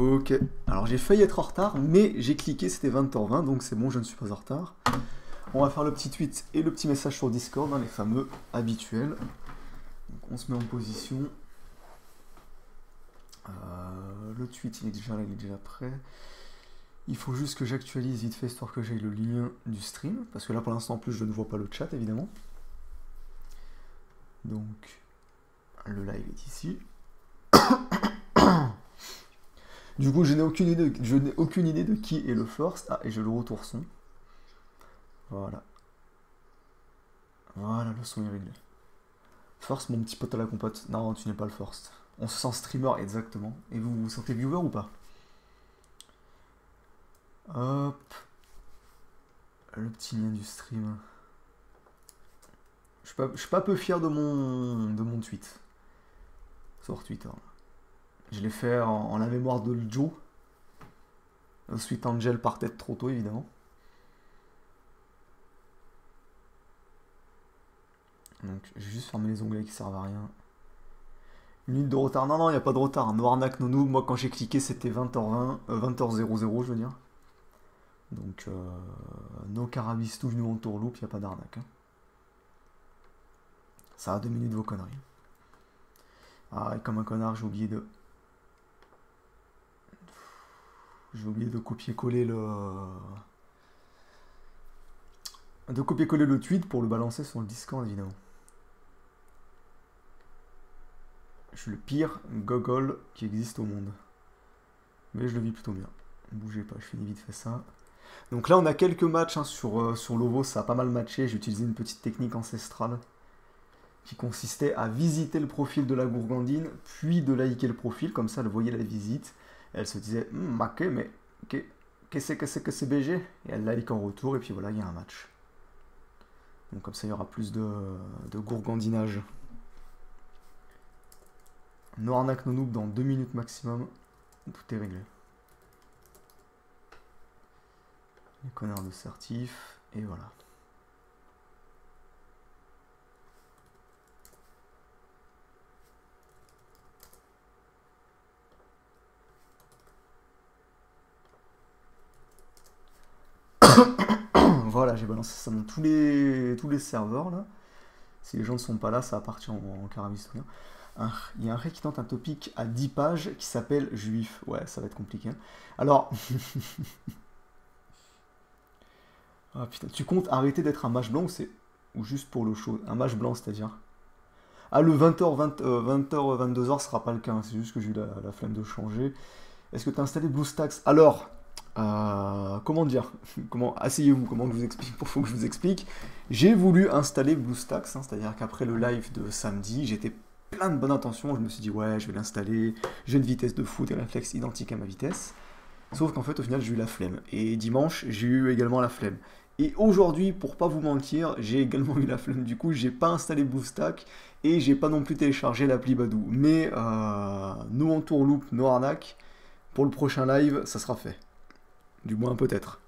Ok, alors j'ai failli être en retard, mais j'ai cliqué, c'était 20h20, donc c'est bon, je ne suis pas en retard. On va faire le petit tweet et le petit message sur Discord, hein, les fameux habituels. Donc on se met en position. Le tweet, il est déjà là, il est déjà prêt. Il faut juste que j'actualise vite fait, histoire que j'aille le lien du stream, parce que là pour l'instant en plus je ne vois pas le chat évidemment. Donc le live est ici. Du coup, je n'ai aucune idée de qui est le first. Ah, et je le retour son. Voilà. Voilà, le son est réglé. First, mon petit pote à la compote. Non, tu n'es pas le first. On se sent streamer, exactement. Et vous vous sentez viewer ou pas? Hop. Le petit lien du stream. Je suis pas peu fier de mon tweet. Sur Twitter. Je l'ai fait en la mémoire de Joe. Ensuite, Angel partait trop tôt, évidemment. Donc, j'ai juste fermé les onglets qui servent à rien. Une minute de retard. Non, il n'y a pas de retard. Noirnac, Nonou. Moi, quand j'ai cliqué, c'était 20h20. 20h00, je veux dire. Donc, no carabistou, nous en tourloupe, il n'y a pas d'arnaque. Hein. Ça a 2 minutes vos conneries. Ah, et comme un connard, j'ai oublié de... J'ai oublié de copier-coller le tweet pour le balancer sur le Discord, évidemment. Je suis le pire gogol qui existe au monde. Mais je le vis plutôt bien. Bougez pas, je finis vite fait ça. Donc là, on a quelques matchs hein, sur Lovo, ça a pas mal matché. J'ai utilisé une petite technique ancestrale qui consistait à visiter le profil de la gourgandine, puis de liker le profil, comme ça elle voyait la visite. Et elle se disait, ok, mais qu'est-ce que c'est BG? Et elle like en retour, et puis voilà, il y a un match. Donc comme ça, il y aura plus de gourgandinage. Noirnac Nonoub dans 2 minutes maximum. Tout est réglé. Les connards de certif, et voilà. Voilà, j'ai balancé ça dans tous les serveurs là. Si les gens ne sont pas là, ça va partir en carabistouillon. Il y a un ré qui tente un topic à 10 pages qui s'appelle Juif. Ouais, ça va être compliqué. Alors... ah putain, tu comptes arrêter d'être un mage blanc ou juste pour le show? Un mage blanc, c'est-à-dire? Ah, le 20h, 22h sera pas le cas, hein. C'est juste que j'ai eu la flemme de changer. Est-ce que tu as installé BlueStacks? Alors, comment dire? Asseyez-vous, comment que je vous explique? Faut que je vous explique. J'ai voulu installer BlueStacks, hein, c'est-à-dire qu'après le live de samedi, j'étais plein de bonnes intentions. Je me suis dit, ouais, je vais l'installer. J'ai une vitesse de fou, des réflexes identiques à ma vitesse. Sauf qu'en fait, au final, j'ai eu la flemme. Et dimanche, j'ai eu également la flemme. Et aujourd'hui, pour pas vous mentir, j'ai également eu la flemme. Du coup, j'ai pas installé BlueStacks et j'ai pas non plus téléchargé l'appli Badoo. Mais nous en tourloupe, nos arnaques, pour le prochain live, ça sera fait. Du moins peut-être.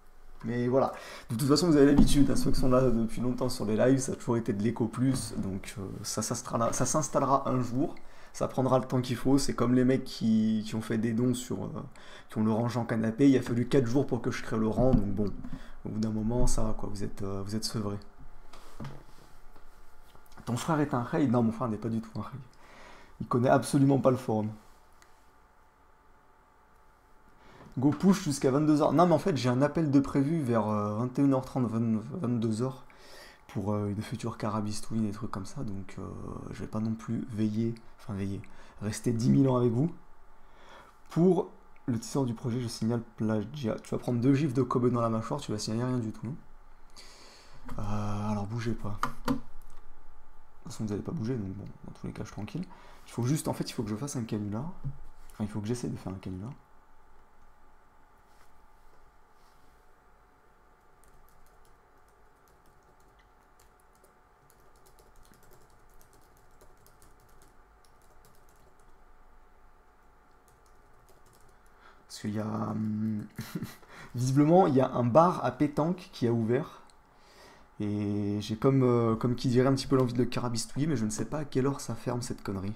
Mais voilà. De toute façon, vous avez l'habitude, hein, ceux qui sont là depuis longtemps sur les lives, ça a toujours été de l'éco plus. Donc ça s'installera un jour. Ça prendra le temps qu'il faut. C'est comme les mecs qui ont fait des dons qui ont le range en canapé. Il a fallu 4 jours pour que je crée le rang. Donc bon, au bout d'un moment, ça va quoi. Vous êtes sevrés. Ton frère est un raid? Non, mon frère n'est pas du tout un raid. Il connaît absolument pas le forum. Go push jusqu'à 22h. Non, mais en fait, j'ai un appel de prévu vers 21h30, 22h pour une future carabistouille, des trucs comme ça. Donc, je vais pas non plus rester 10 000 ans avec vous. Pour le tisseur du projet, je signale plagiat. Tu vas prendre 2 gifs de Kobe dans la mâchoire, tu vas signaler rien du tout. Non alors, bougez pas. De toute façon, vous n'allez pas bouger, donc bon, dans tous les cas, je suis tranquille. Il faut juste, en fait, il faut que je fasse un canular. Enfin, il faut que j'essaie de faire un canular. Parce qu'il y a... visiblement, il y a un bar à pétanque qui a ouvert. Et j'ai comme qui dirait un petit peu l'envie de carabistouiller, mais je ne sais pas à quelle heure ça ferme cette connerie.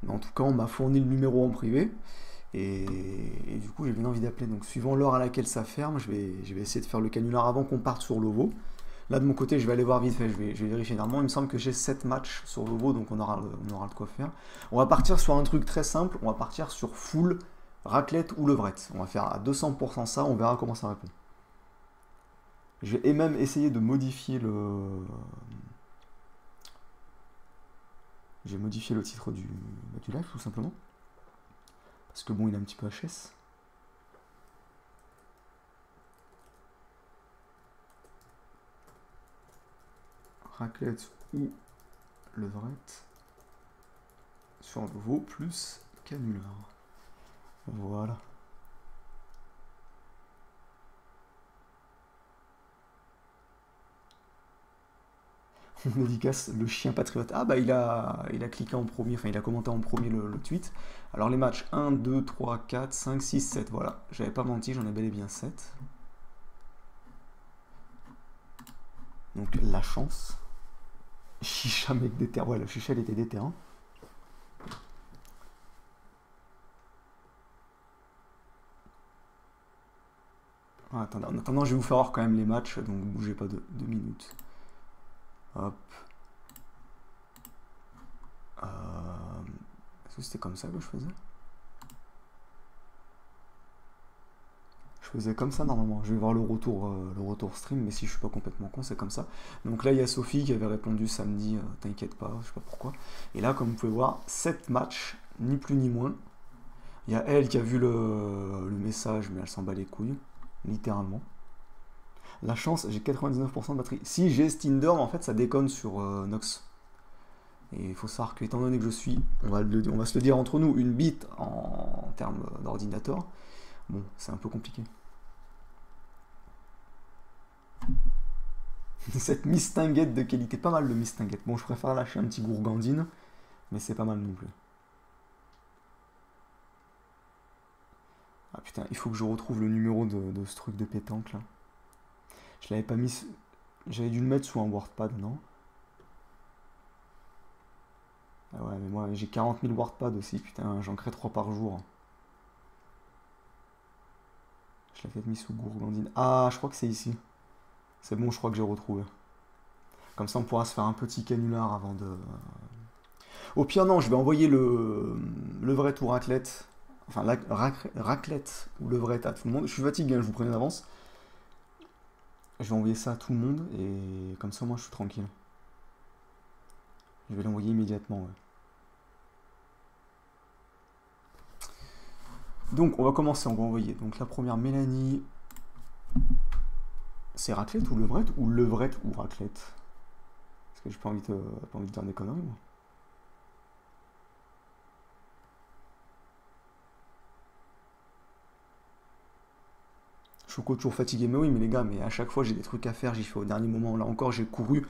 Mais en tout cas, on m'a fourni le numéro en privé. Et du coup, j'ai bien envie d'appeler. Donc, suivant l'heure à laquelle ça ferme, je vais essayer de faire le canular avant qu'on parte sur l'OVO. Là, de mon côté, je vais aller voir vite fait. Je vais vérifier. Normalement, il me semble que j'ai 7 matchs sur l'OVO, donc on aura de quoi faire. On va partir sur un truc très simple. On va partir sur full raclette ou levrette. On va faire à 200% ça. On verra comment ça répond. Je vais même essayer de modifier le. J'ai modifié le titre du live, tout simplement. Parce que bon, il est un petit peu HS. Raclette ou levrette sur l'OVO plus canular. Voilà. On dédicace le chien patriote. Ah bah il a cliqué en premier, enfin il a commenté en premier le tweet. Alors les matchs 1, 2, 3, 4, 5, 6, 7, voilà. J'avais pas menti, j'en ai bel et bien 7. Donc la chance. Chicha mec des terres. Ouais, le chicha il était des terrains. Ah, attendez, en attendant, je vais vous faire voir quand même les matchs, donc bougez pas 2 minutes. Hop. Est-ce que c'était comme ça que je faisais? Je faisais comme ça normalement. Je vais voir le retour stream, mais si je suis pas complètement con, c'est comme ça. Donc là, il y a Sophie qui avait répondu samedi, t'inquiète pas, je sais pas pourquoi. Et là, comme vous pouvez voir, 7 matchs, ni plus ni moins. Il y a elle qui a vu le message, mais elle s'en bat les couilles, littéralement. La chance, j'ai 99% de batterie. Si j'ai Stinder, en fait, ça déconne sur Nox. Et il faut savoir que, étant donné que je suis, on va se le dire entre nous, une bite en termes d'ordinateur, bon, c'est un peu compliqué. Cette mistinguette de qualité, pas mal de mistinguette. Bon, je préfère lâcher un petit gourgandine, mais c'est pas mal non plus. Ah putain, il faut que je retrouve le numéro de ce truc de pétanque là. Je l'avais pas mis. J'avais dû le mettre sous un WordPad, non? Ah ouais, mais moi j'ai 40 000 WordPad aussi, putain, j'en crée 3 par jour. Je l'avais mis sous gourgandine. Ah, je crois que c'est ici. C'est bon, je crois que j'ai retrouvé. Comme ça, on pourra se faire un petit canular avant de. Au pire, non, je vais envoyer le vrai ou raclette. Enfin, la raclette ou levrette à tout le monde. Je suis fatigué, hein, je vous préviens d'avance. Je vais envoyer ça à tout le monde et comme ça, moi, je suis tranquille. Je vais l'envoyer immédiatement. Ouais. Donc, on va commencer, on va envoyer. Donc, la première, Mélanie. C'est raclette ou levrette ou raclette? Parce que j'ai pas envie de dire des conneries, moi. Choco toujours fatigué, mais oui, mais les gars, mais à chaque fois j'ai des trucs à faire, j'y fais au dernier moment. Là encore, j'ai couru.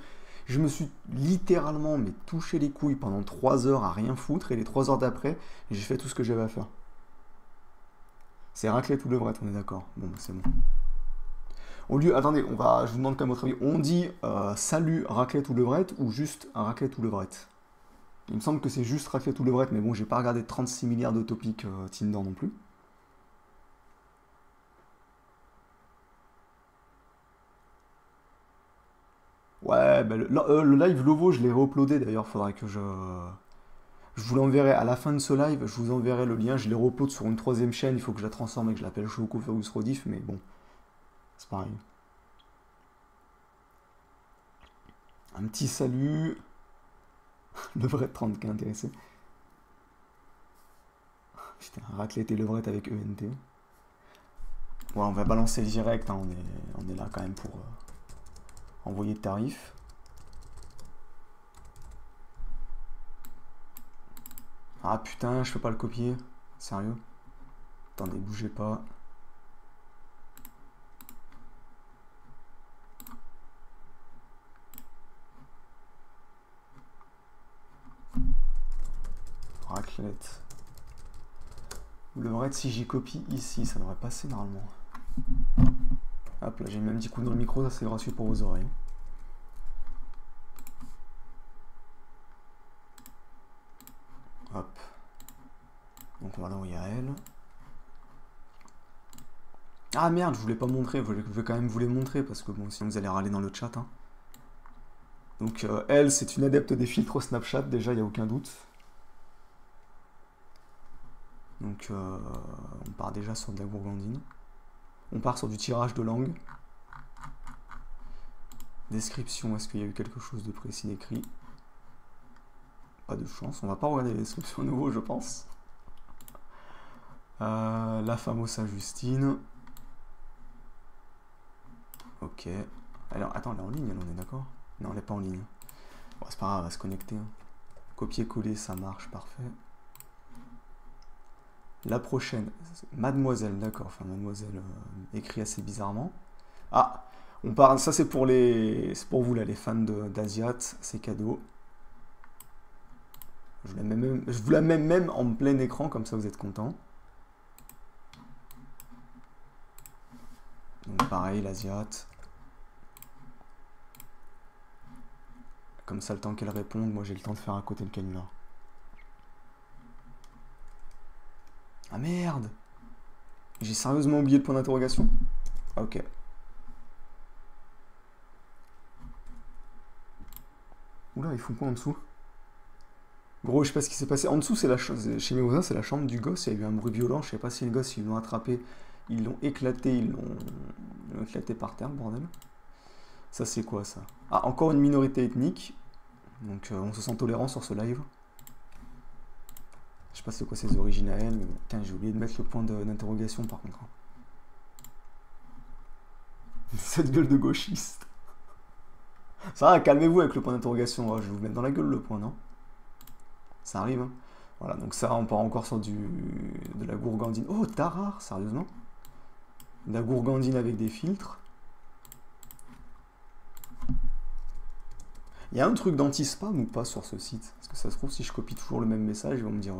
Je me suis littéralement mais touché les couilles pendant 3 heures à rien foutre, et les 3 heures d'après, j'ai fait tout ce que j'avais à faire. C'est raclette ou levrette, on est d'accord. Bon, c'est bon. Au lieu, attendez, je vous demande quand même votre avis. On dit salut raclette ou levrette ou juste un raclette ou levrette? Il me semble que c'est juste raclette ou levrette, mais bon, j'ai pas regardé 36 milliards de topics Tinder non plus. Ouais, bah, le live Lovo, je l'ai re-uploadé d'ailleurs, faudrait que je. Je vous l'enverrai à la fin de ce live, je vous enverrai le lien, je l'ai re-upload sur une 3ème chaîne, il faut que je la transforme et que je l'appelle Choco Fergus Rodif, mais bon, c'est pareil. Un petit salut. Levrette 30 qui est intéressé. Putain, raclette et levrette avec ENT. Ouais, on va balancer le direct, hein, on est là quand même pour envoyer le tarif. Ah putain, je peux pas le copier. Sérieux? Attendez, bougez pas. Raclette. Levrette, si j'y copie ici, ça devrait passer normalement. Hop là, j'ai mis un petit coup dans le micro, ça c'est gracieux pour vos oreilles. Hop. Donc on va l'envoyer à elle. Ah merde, je voulais pas montrer, je vais quand même vous les montrer parce que bon, sinon vous allez râler dans le chat, hein. Donc elle, c'est une adepte des filtres Snapchat, déjà, il n'y a aucun doute. Donc on part déjà sur de la gourgandine. On part sur du tirage de langue. Description, est-ce qu'il y a eu quelque chose de précis décrit? Pas de chance, on va pas regarder les descriptions à nouveau, je pense. La famosa Justine. Ok. Alors, attends, elle est en ligne, elle, on est d'accord? Non, elle est pas en ligne. Bon, c'est pas grave, elle va se connecter, hein. Copier-coller, ça marche, parfait. La prochaine, mademoiselle, d'accord, enfin mademoiselle écrit assez bizarrement. Ah, on parle, ça c'est pour c'est pour vous là, les fans d'Asiat, c'est cadeau. Je vous la mets même en plein écran, comme ça vous êtes content. Donc pareil, l'Asiat. Comme ça, le temps qu'elle réponde, moi j'ai le temps de faire à côté le canular. Ah merde! J'ai sérieusement oublié le point d'interrogation? Ah, ok. Oula, ils font quoi en dessous? Gros, je sais pas ce qui s'est passé. En dessous, c'est la chez mes voisins, c'est la chambre du gosse. Il y a eu un bruit violent. Je sais pas si le gosse, ils l'ont attrapé. Ils l'ont éclaté. Ils l'ont éclaté par terre, bordel. Ça, c'est quoi ça? Ah, encore une minorité ethnique. Donc, on se sent tolérant sur ce live. Je sais pas c'est quoi ses origines à elle, mais bon. Putain, j'ai oublié de mettre le point d'interrogation par contre, hein. Cette gueule de gauchiste. Ça va, calmez-vous avec le point d'interrogation. Je vais vous mettre dans la gueule le point, non? Ça arrive, hein. Voilà, donc ça, on part encore sur de la gourgandine. Oh, tarare, sérieusement? De la gourgandine avec des filtres. Il y a un truc d'anti-spam ou pas sur ce site? Parce que ça se trouve, si je copie toujours le même message, ils vont me dire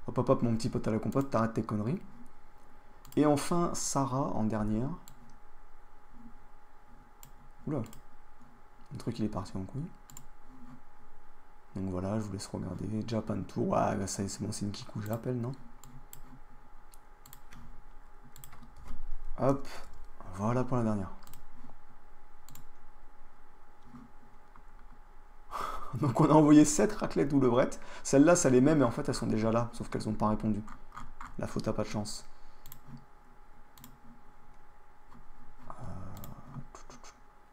hop hop hop, mon petit pote à la compote, t'arrêtes tes conneries. Et enfin, Sarah en dernière. Oula, le truc il est parti en couille. Donc voilà, je vous laisse regarder. Japan Tour, ouais, ça c'est bon, c'est une kikou, j'appelle, non? Hop, voilà pour la dernière. Donc on a envoyé 7 raclettes ou levrettes. Celles-là, ça les met, mais en fait elles sont déjà là, sauf qu'elles n'ont pas répondu. La faute a pas de chance.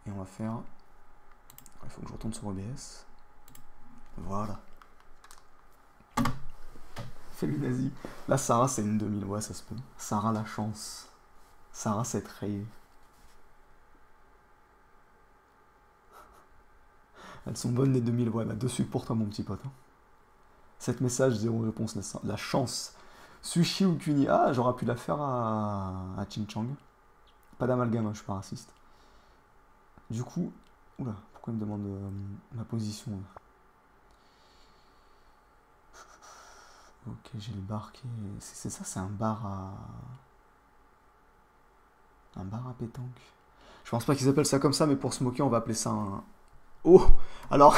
Et on va faire... Il faut que je retourne sur OBS. Voilà. Féminazie. Là, Sarah, c'est une 2000. Ouais, ça se peut. Sarah, la chance. Sarah, c'est rayée. Elles sont bonnes les 2000. Ouais, bah dessus pour toi, mon petit pote, hein. 7 messages, 0 réponse. La chance. Sushi ou Kuni. Ah, j'aurais pu la faire à Ching-Chang. Pas d'amalgame, hein, je suis pas raciste. Du coup... Oula, pourquoi il me demande ma position là? Ok, j'ai le bar qui est... C'est ça, c'est un bar à... Un bar à pétanque. Je pense pas qu'ils appellent ça comme ça, mais pour se moquer, on va appeler ça un... Oh! Alors...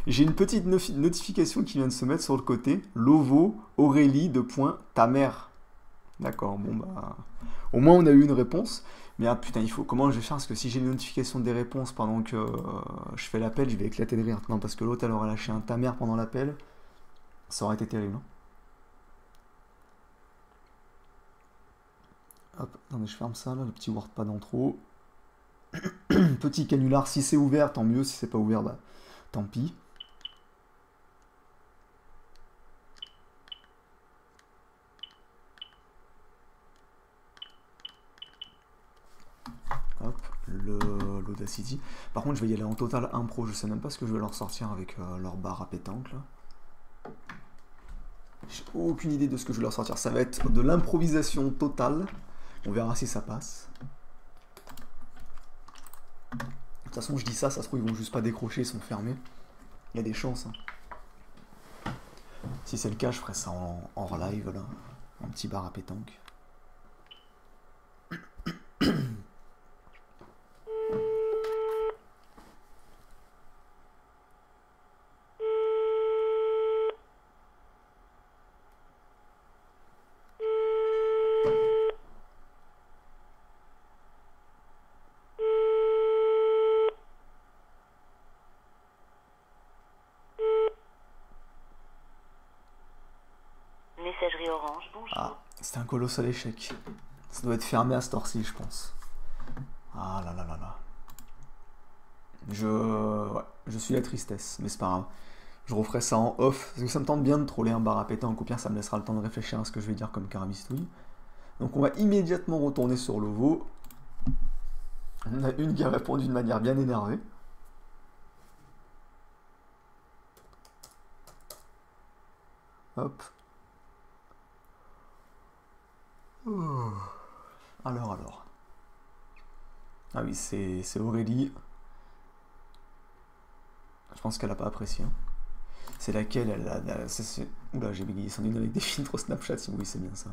J'ai une petite notification qui vient de se mettre sur le côté. Lovo, Aurélie, de point, ta mère. D'accord, bon bah... Au moins on a eu une réponse. Mais ah putain, il faut... Comment je vais faire? Parce que si j'ai une notification des réponses pendant que je fais l'appel, je vais éclater de rire. Non, parce que l'autre, elle aurait lâché un ta mère pendant l'appel. Ça aurait été terrible, hein. Hop, attendez, je ferme ça là, le petit WordPad en trop. Petit canular, si c'est ouvert, tant mieux. Si c'est pas ouvert, bah tant pis. Hop, l'Audacity. Par contre, je vais y aller en total impro. Je sais même pas ce que je vais leur sortir avec leur bar à pétanque là. J'ai aucune idée de ce que je vais leur sortir. Ça va être de l'improvisation totale. On verra si ça passe. De toute façon, je dis ça, ça se trouve, ils vont juste pas décrocher, ils sont fermés. Il y a des chances, hein. Si c'est le cas, je ferai ça en live là. Un petit bar à pétanque. Messagerie Orange, bonjour. Ah, c'est un colossal échec. Ça doit être fermé à cette heure-ci, je pense. Ah là là là là. Ouais, je suis la tristesse, mais c'est pas grave. Je referai ça en off, parce que ça me tente bien de troller un bar à pétanque, au pire ça me laissera le temps de réfléchir à ce que je vais dire comme carabistouille. Donc on va immédiatement retourner sur Lovo. On a une qui a répondu de manière bien énervée. Hop. Oh. Alors. Ah oui, c'est Aurélie. Je pense qu'elle a pas apprécié. Hein. C'est laquelle Oula, j'ai bégayé son une avec des filtres Snapchat, si oui, c'est bien ça.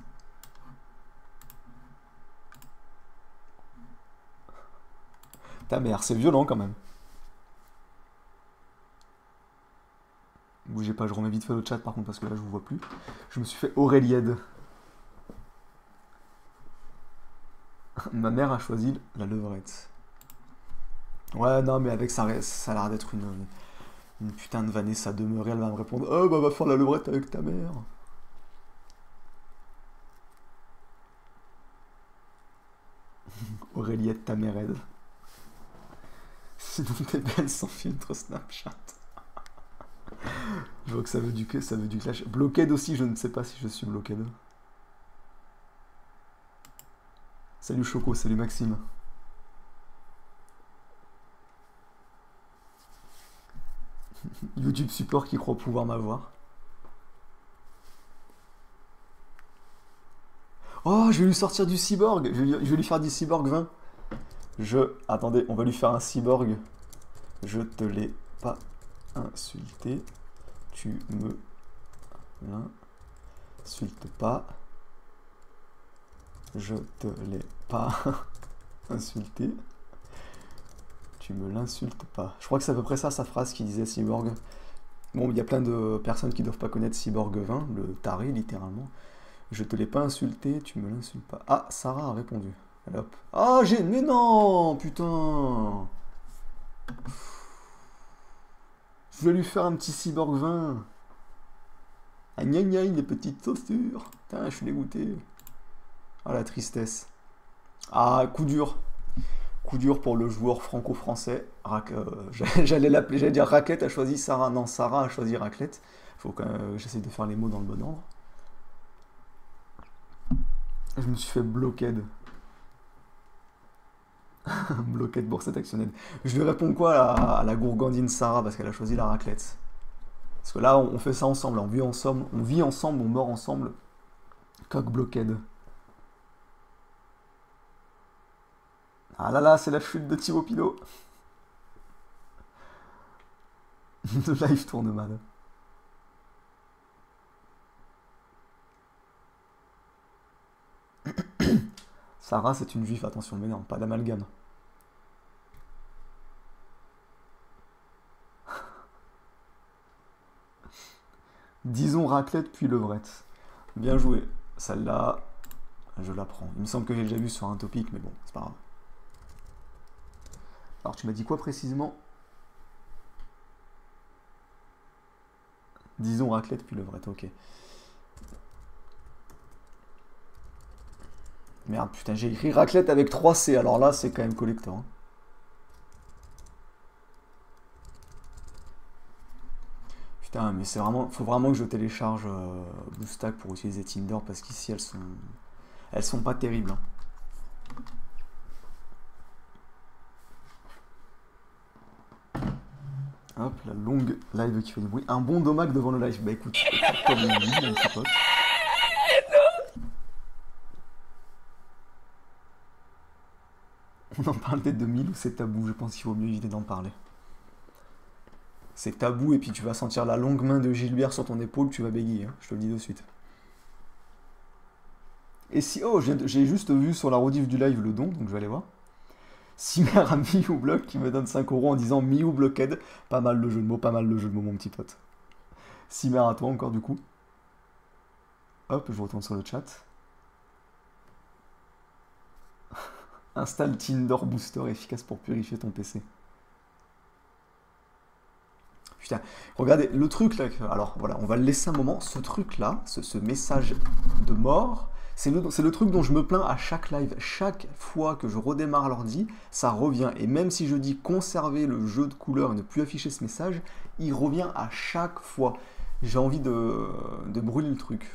Ta mère, c'est violent quand même. Bougez pas, je remets vite fait le chat par contre parce que là je vous vois plus. Je me suis fait Auréliade. Ma mère a choisi la levrette. Ouais, non, mais avec ça a l'air d'être une putain de Vanessa Demeuré. Elle va me répondre: oh bah va faire la levrette avec ta mère. Auréliette ta mère aide. Sinon t'es belle sans filtre Snapchat. Je vois que ça veut du clash. Blockade aussi, je ne sais pas si je suis blockade. Salut Choco, salut Maxime. YouTube support qui croit pouvoir m'avoir. Oh, je vais lui sortir du cyborg. Je vais lui faire du cyborg 20. Attendez, on va lui faire un cyborg. Je te l'ai pas insulté. Tu me l'insultes pas. Je te l'ai pas insulté. Tu me l'insultes pas. Je crois que c'est à peu près ça sa phrase qui disait cyborg. Bon, il y a plein de personnes qui doivent pas connaître cyborg 20, le taré littéralement. Je te l'ai pas insulté, tu me l'insultes pas. Ah, Sarah a répondu. Allez hop. Ah, mais non, putain. Je vais lui faire un petit cyborg 20. Ah, gna gna, les petites chaussures. Putain, je suis dégoûté. Ah, la tristesse. Ah, coup dur. Coup dur pour le joueur franco-français. J'allais dire Raclette a choisi Sarah. Non, Sarah a choisi Raclette. Faut que j'essaie de faire les mots dans le bon ordre. Je me suis fait bloquer. Bloqué pour cette actionnelle. Je lui réponds quoi à la gourgandine Sarah parce qu'elle a choisi la raclette. Parce que là, on fait ça ensemble, on vit ensemble, on meurt ensemble. Coq blockade. Ah là là, c'est la chute de Thibaut Pinot. Le live tourne mal. Sarah, c'est une juive, attention, mais non, pas d'amalgame. Disons raclette puis levrette. Bien joué. Celle-là, je la prends. Il me semble que j'ai déjà vu sur un topic, mais bon, c'est pas grave. Alors, tu m'as dit quoi précisément? Disons raclette puis levrette, ok. Merde, putain, j'ai écrit raclette avec 3 C, alors là, c'est quand même collector. Hein. Putain, mais c'est vraiment... Faut vraiment que je télécharge BlueStack pour utiliser Tinder, parce qu'ici, elles sont pas terribles. Hein. Hop, la longue live qui fait du bruit. Un bon dommage devant le live. Bah écoute, comme on dit, mon petit pote. On en parle peut-être de 1000 ou c'est tabou, je pense qu'il vaut mieux éviter d'en parler. C'est tabou et puis tu vas sentir la longue main de Gilbert sur ton épaule, tu vas bégayer, hein, je te le dis de suite. Et si... Oh, j'ai juste vu sur la rediff du live le don, donc je vais aller voir. Simer à Miou Block qui me donne 5 euros en disant Miou Blockhead. Pas mal le jeu de mots, mon petit pote. Simer à toi encore du coup. Hop, je retourne sur le chat. Installe Tinder Booster efficace pour purifier ton PC. Putain, regardez, le truc là, alors voilà, on va le laisser un moment. Ce truc là, ce message de mort, c'est le truc dont je me plains à chaque live. Chaque fois que je redémarre l'ordi, ça revient. Et même si je dis conserver le jeu de couleurs et ne plus afficher ce message, il revient à chaque fois. J'ai envie de brûler le truc.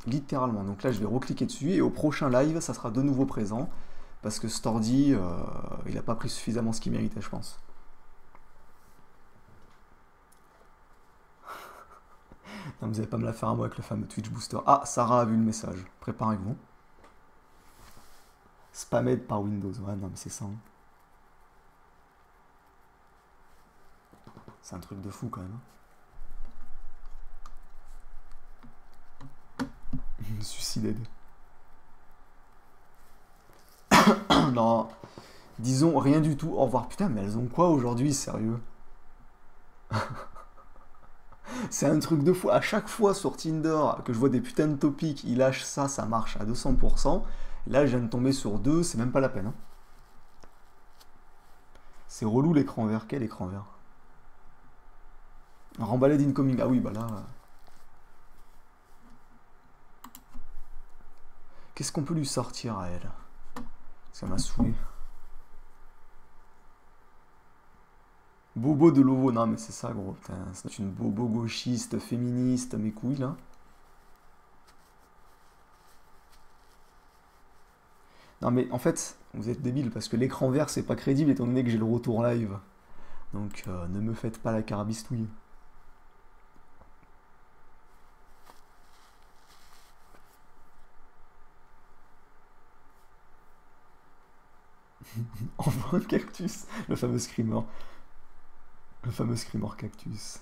Littéralement. Donc là, je vais recliquer dessus et au prochain live, ça sera de nouveau présent. Parce que cet ordi, il n'a pas pris suffisamment ce qu'il méritait, je pense. Non, vous n'allez pas me la faire à moi avec le fameux Twitch Booster. Ah, Sarah a vu le message. Préparez-vous. Spammed par Windows. Ouais, non, mais c'est ça. Hein. C'est un truc de fou quand même. Suicided. Non. Disons rien du tout. Au revoir. Putain, mais elles ont quoi aujourd'hui, sérieux? C'est un truc de fou. À chaque fois sur Tinder que je vois des putains de topics, ils lâchent ça, ça marche à 200%. Là, je viens de tomber sur deux, c'est même pas la peine. Hein. C'est relou l'écran vert. Quel écran vert? Remballé d'incoming. Ah oui, bah là. Qu'est-ce qu'on peut lui sortir à elle? Ça m'a saoulé. Bobo de Lovo, non mais c'est ça gros, c'est une bobo gauchiste, féministe, mes couilles là. Non mais en fait, vous êtes débile parce que l'écran vert c'est pas crédible étant donné que j'ai le retour live. Donc ne me faites pas la carabistouille. Envoie un cactus, le fameux screamer. Le fameux screamer cactus.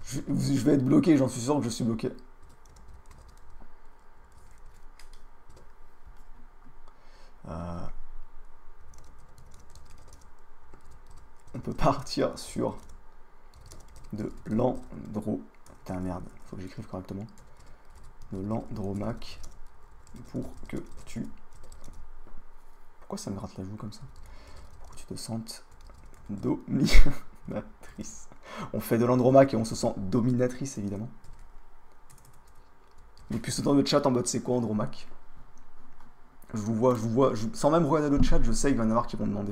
Je vais être bloqué, j'en suis sûr que je suis bloqué. On peut partir sur de l'andro... Putain merde, faut que j'écrive correctement. De l'andromac pour que tu... Pourquoi ça me gratte la joue comme ça? Pour que tu te sentes dominatrice. On fait de l'andromac et on se sent dominatrice évidemment. Et puis dans le chat en mode c'est quoi andromac? Je vous vois, sans même regarder le chat, je sais qu'il va y en avoir qui vont demander.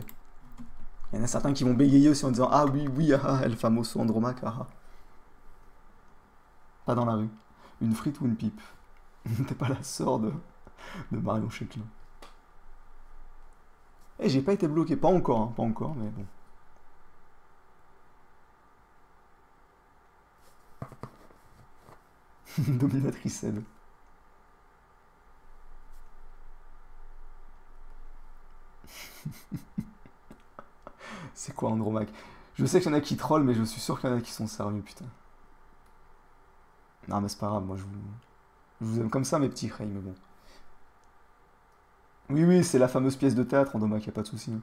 Il y en a certains qui vont bégayer aussi en disant ah oui, oui, ah, el famoso andromac, ah. Pas dans la rue. Une frite ou une pipe? T'es pas la sœur de Marion Checlin. Eh, j'ai pas été bloqué, pas encore, hein, pas encore, mais bon. Dominatrice elle. C'est quoi Andromaque? Je sais qu'il y en a qui trollent, mais je suis sûr qu'il y en a qui sont sérieux, putain. Non, mais c'est pas grave, moi je vous aime comme ça, mes petits Ray, mais bon. Oui, oui, c'est la fameuse pièce de théâtre, Andromaque, y a pas de souci. Hein.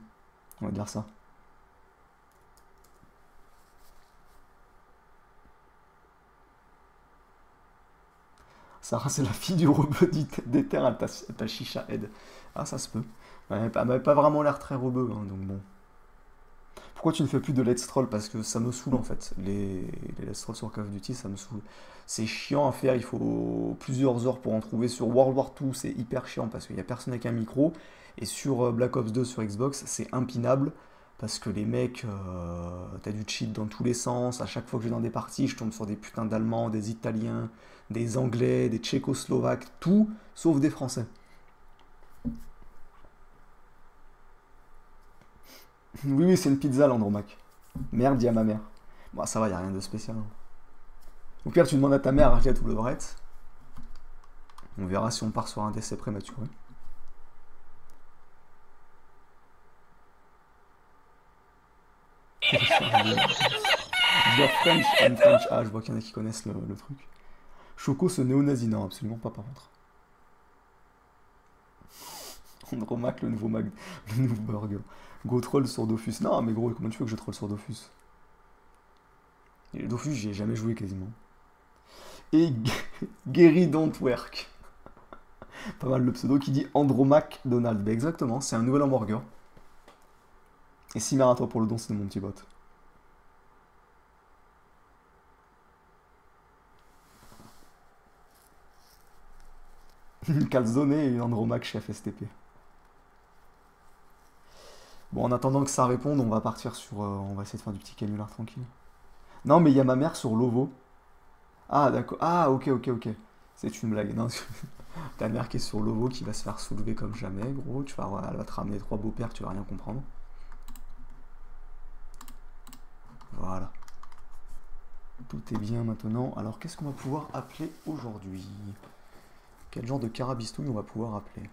On va dire ça. Sarah, c'est la fille du rebeu d'Ether, elle t'a chicha aide. Ah, ça se peut. Elle m'avait pas vraiment l'air très rebeu, hein, donc bon. Pourquoi tu ne fais plus de Let's Troll? Parce que ça me saoule en fait. Les Let's Troll sur Call of Duty, ça me saoule. C'est chiant à faire, il faut plusieurs heures pour en trouver. Sur World War 2, c'est hyper chiant parce qu'il n'y a personne avec un micro. Et sur Black Ops 2 sur Xbox, c'est impinable. Parce que les mecs, t'as du cheat dans tous les sens. À chaque fois que je vais dans des parties, je tombe sur des putains d'Allemands, des Italiens, des Anglais, des Tchécoslovaques, tout sauf des Français. Oui, oui, c'est une pizza l'Andromaque. Merde, dis à ma mère. Bon, ça va, y a rien de spécial. Hein. Au pire, tu demandes à ta mère, Arlette ou Levrette. On verra si on part sur un décès prématuré. Dire French and French. Ah, je vois qu'il y en a qui connaissent le truc. Choco, ce néo-nazi. Non, absolument pas, par contre. Andromaque, le nouveau burger. Go troll sur Dofus. Non, mais gros, comment tu veux que je troll sur Dofus? Et Dofus, j'y ai jamais joué quasiment. Et Gary Don't Work. Pas mal le pseudo qui dit Andromac Donald. Ben exactement, c'est un nouvel hamburger. Et 6 à toi pour le don, c'est de mon petit bot. Une calzone et une Andromac chez FSTP. Bon, en attendant que ça réponde, on va partir sur... on va essayer de faire du petit canular tranquille. Non, mais il y a ma mère sur Lovo. Ah, d'accord. Ah, ok, ok, ok. C'est une blague. Non, ta mère qui est sur Lovo qui va se faire soulever comme jamais, gros. Tu vas, elle va te ramener 3 beaux-pères, tu vas rien comprendre. Voilà. Tout est bien maintenant. Alors, qu'est-ce qu'on va pouvoir appeler aujourd'hui? Quel genre de carabistouille on va pouvoir appeler?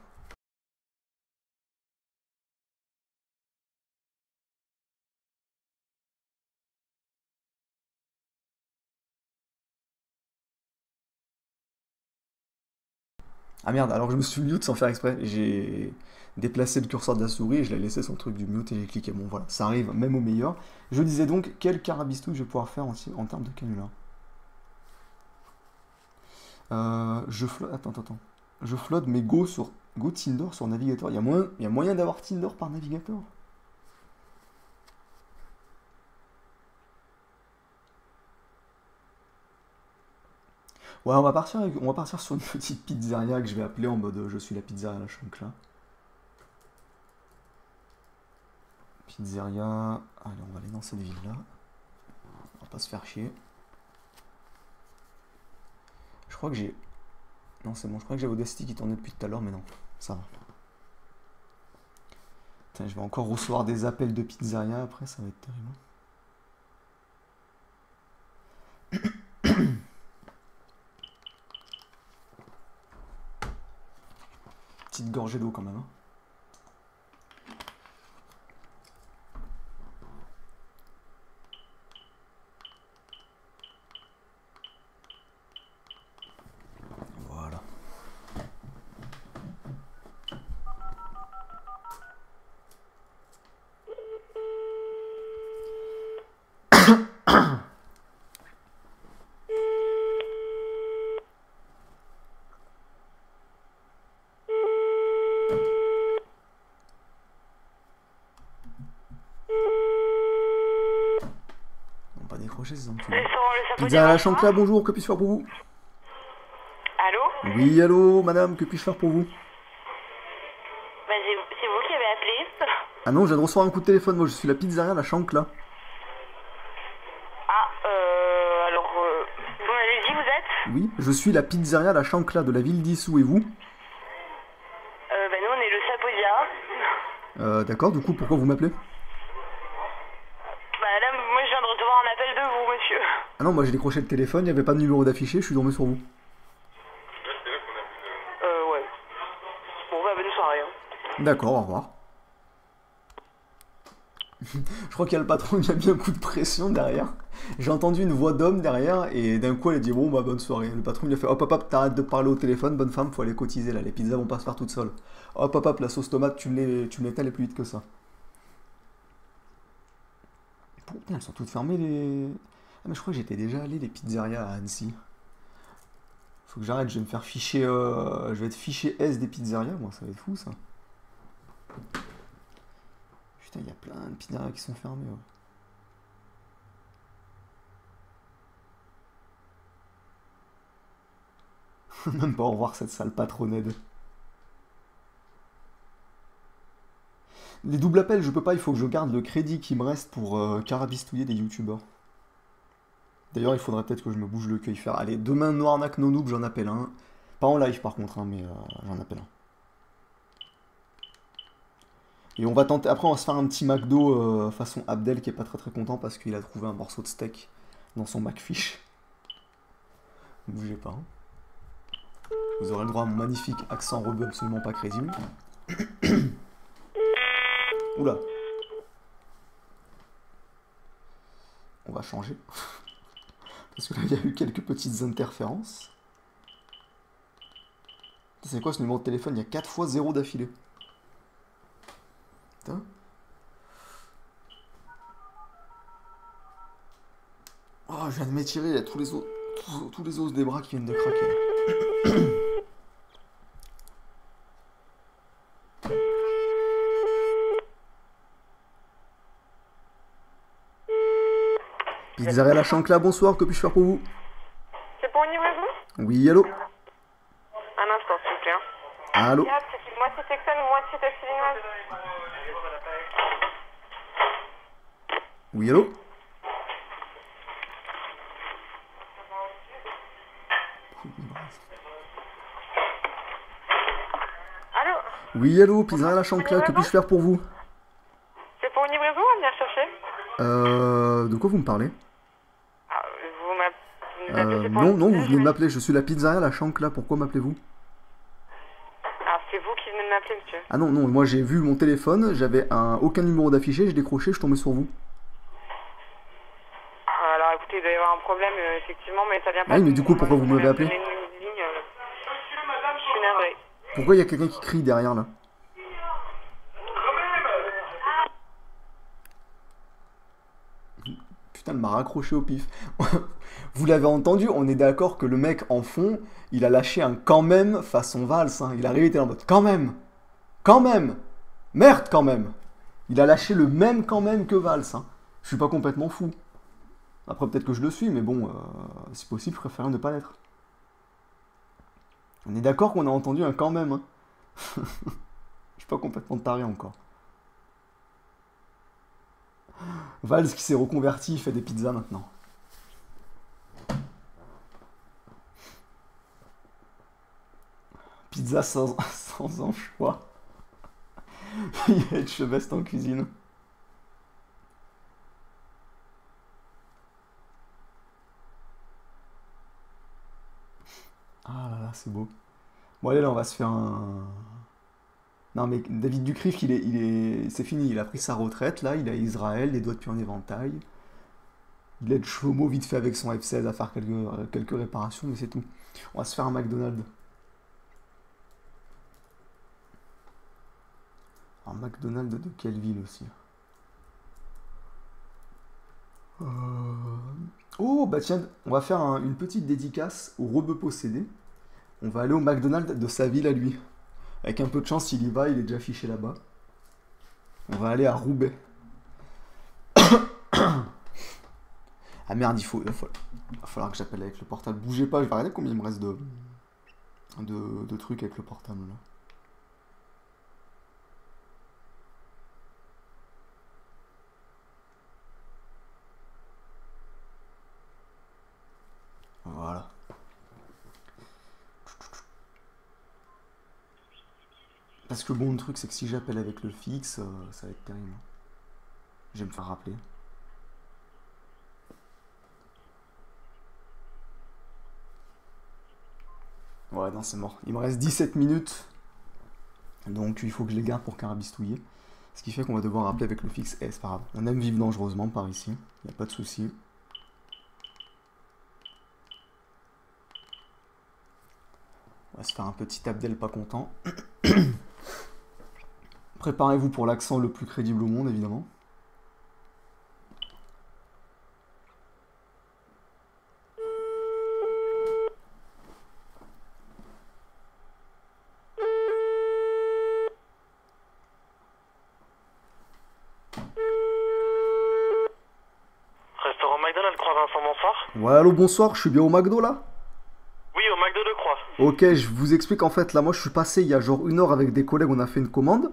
Ah merde, alors je me suis mute sans faire exprès. J'ai déplacé le curseur de la souris et je l'ai laissé sur le truc du mute et j'ai cliqué. Bon voilà, ça arrive même au meilleur. Je disais donc, quel carabistouille je vais pouvoir faire en termes de canular. Attends. Je flotte mes Go Tinder sur navigateur. Il y a moyen d'avoir Tinder par navigateur? Ouais, on va partir sur une petite pizzeria que je vais appeler en mode je suis la pizzeria à la chancla. Pizzeria. Allez, on va aller dans cette ville-là. On va pas se faire chier. Je crois que j'ai. Non, c'est bon, je crois que j'avais Audacity qui tournait depuis tout à l'heure, mais non, ça va. Putain, je vais encore recevoir des appels de pizzeria après, ça va être terrible. Petite gorgée d'eau quand même. Hein. Voilà. On va pas décrocher ces enculés. Pizza à la chancla, bonjour, que puis-je faire pour vous? Allô? Oui, allô, madame, que puis-je faire pour vous? Bah, c'est vous qui avez appelé. Ah non, je viens de recevoir un coup de téléphone, moi je suis la pizzeria à la chancla. Ah, alors, vous m'avez dit vous êtes? Oui, je suis la pizzeria à la chancla de la ville d'Issou, et vous? Bah, nous, on est le Sapodia. D'accord, du coup, pourquoi vous m'appelez? Bah, là, moi, je viens de recevoir un appel de vous, monsieur. Ah non, moi j'ai décroché le téléphone, il n'y avait pas de numéro d'affiché, je suis tombé sur vous. Ouais. Bon, bah, bonne soirée. Hein. D'accord, au revoir. Je crois qu'il y a le patron qui a mis un coup de pression derrière. J'ai entendu une voix d'homme derrière et d'un coup elle a dit bon bah bonne soirée. Le patron il a fait hop hop hop, t'arrêtes de parler au téléphone, bonne femme, faut aller cotiser là, les pizzas vont pas se faire toutes seules. Hop hop hop, la sauce tomate tu me l'étales plus vite que ça. Putain, elles sont toutes fermées les... Ah mais je crois que j'étais déjà allé les pizzerias à Annecy. Faut que j'arrête, je vais me faire ficher... Je vais être fiché S des pizzerias, moi ça va être fou ça. Putain, il y a plein de pizzerias qui sont fermées. Ouais. Même pas au revoir cette sale patronade. Les doubles appels, je peux pas, il faut que je garde le crédit qui me reste pour carabistouiller des youtubeurs. D'ailleurs, il faudrait peut-être que je me bouge le cul faire. Allez, demain, Noirnac No Noob, j'en appelle un. Pas en live par contre, hein, mais j'en appelle un. Et on va tenter. Après, on va se faire un petit McDo façon Abdel qui est pas très très content parce qu'il a trouvé un morceau de steak dans son McFish. Ne bougez pas. Hein. Vous aurez le droit à mon magnifique accent rebeu absolument pas crédible. Oula. On va changer. Parce que là, il y a eu quelques petites interférences. C'est quoi ce numéro de téléphone? Il y a 4 fois 0 d'affilée. Putain. Oh, je viens de m'étirer, il y a tous tous les os des bras qui viennent de craquer. Pizzeria La Chancla, bonsoir, que puis-je faire pour vous? C'est pour une livraison? Oui, allô? Un instant, s'il vous plaît. Allô? Moitié texane, moitié tacilinoise. Oui, allô? Allô? Oui, allô, Pizzeria La Chancla, que puis-je faire pour vous? C'est pour une livraison à venir chercher? De quoi vous me parlez? Ah, vous m'appelez, c'est pour Non, une non, vous pizza, venez de m'appeler, je suis la Pizzeria La Chancla, pourquoi m'appelez-vous? Ah, c'est vous qui venez de m'appeler, monsieur. Ah non, non, moi j'ai vu mon téléphone, j'avais aucun numéro d'affiché, j'ai décroché, je suis tombé sur vous. Ah, alors écoutez, il doit y avoir un problème, effectivement, mais ça vient pas. Ah oui, mais du coup, pourquoi vous m'avez appelé? Monsieur, madame, je suis navré. Pourquoi il y a quelqu'un qui crie derrière là? Putain, elle m'a raccroché au pif. Vous l'avez entendu, on est d'accord que le mec en fond, il a lâché un quand même façon valse. Hein. Il est arrivé, il était en mode quand même, merde quand même. Il a lâché le même quand même que valse. Hein. Je suis pas complètement fou. Après, peut-être que je le suis, mais bon, si possible, je préfère ne pas l'être. On est d'accord qu'on a entendu un quand même. Hein. Je suis pas complètement taré encore. Valls qui s'est reconverti, il fait des pizzas maintenant. Pizza sans anchois. Il va être cheveste en cuisine. Ah là là, c'est beau. Bon allez, là on va se faire un... Non mais David Ducrif, c'est fini, il a pris sa retraite, là, il a Israël, les doigts de pied en éventail. Il aide Shlomo vite fait avec son F16 à faire quelques réparations, mais c'est tout. On va se faire un McDonald's. Un McDonald's de quelle ville aussi? Oh bah tiens, on va faire une petite dédicace au rebeu possédé. On va aller au McDonald's de sa ville à lui. Avec un peu de chance, il y va, il est déjà affiché là-bas. On va aller à Roubaix. Ah merde, il va falloir que j'appelle avec le portable. Bougez pas, je vais regarder combien il me reste de trucs avec le portable là. Voilà. Parce que bon, le truc, c'est que si j'appelle avec le fixe, ça va être terrible. Je vais me faire rappeler. Ouais, non, c'est mort. Il me reste 17 minutes. Donc, il faut que je les garde pour carabistouiller. Ce qui fait qu'on va devoir rappeler avec le fixe. Eh, c'est pas grave. On aime vivre dangereusement par ici. Il n'y a pas de souci. On va se faire un petit Abdel pas content. Préparez-vous pour l'accent le plus crédible au monde, évidemment. Restaurant McDonald's, Croix-Vincent, bonsoir. Ouais, allô, bonsoir, je suis bien au McDo, là? Oui, au McDo de Croix. Ok, je vous explique, en fait, là, moi, je suis passé il y a genre 1 heure avec des collègues, on a fait une commande.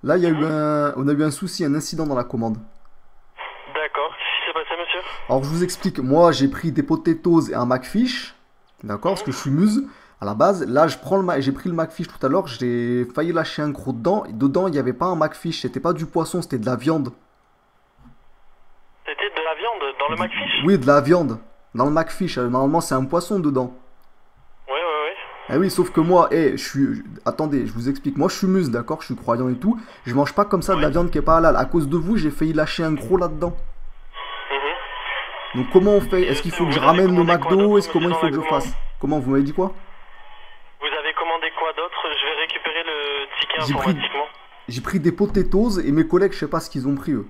Là, il y a on a eu un souci, un incident dans la commande. D'accord, qu'est-ce qui s'est passé, monsieur? Alors, je vous explique, moi, j'ai pris des potatoes et un McFish, d'accord, parce que je suis muse, à la base. Là, j'ai pris le McFish tout à l'heure, j'ai failli lâcher un gros dedans. Et dedans, il n'y avait pas un McFish, c'était pas du poisson, c'était de la viande. C'était de la viande dans le McFish? Oui, de la viande. Dans le McFish, normalement, c'est un poisson dedans. Ouais. Ah oui, sauf que moi, attendez, je vous explique. Moi, je suis muse, d'accord, je suis croyant et tout. Je mange pas comme ça de la viande qui est pas halal. À cause de vous, j'ai failli lâcher un gros là-dedans. Donc, comment on fait? Est-ce qu'il faut que je ramène le McDo? Comment il faut que je fasse? Comment, vous m'avez dit quoi? Vous avez commandé quoi d'autre? Je vais récupérer le ticket informatiquement. J'ai pris des potatoes et mes collègues, je sais pas ce qu'ils ont pris eux.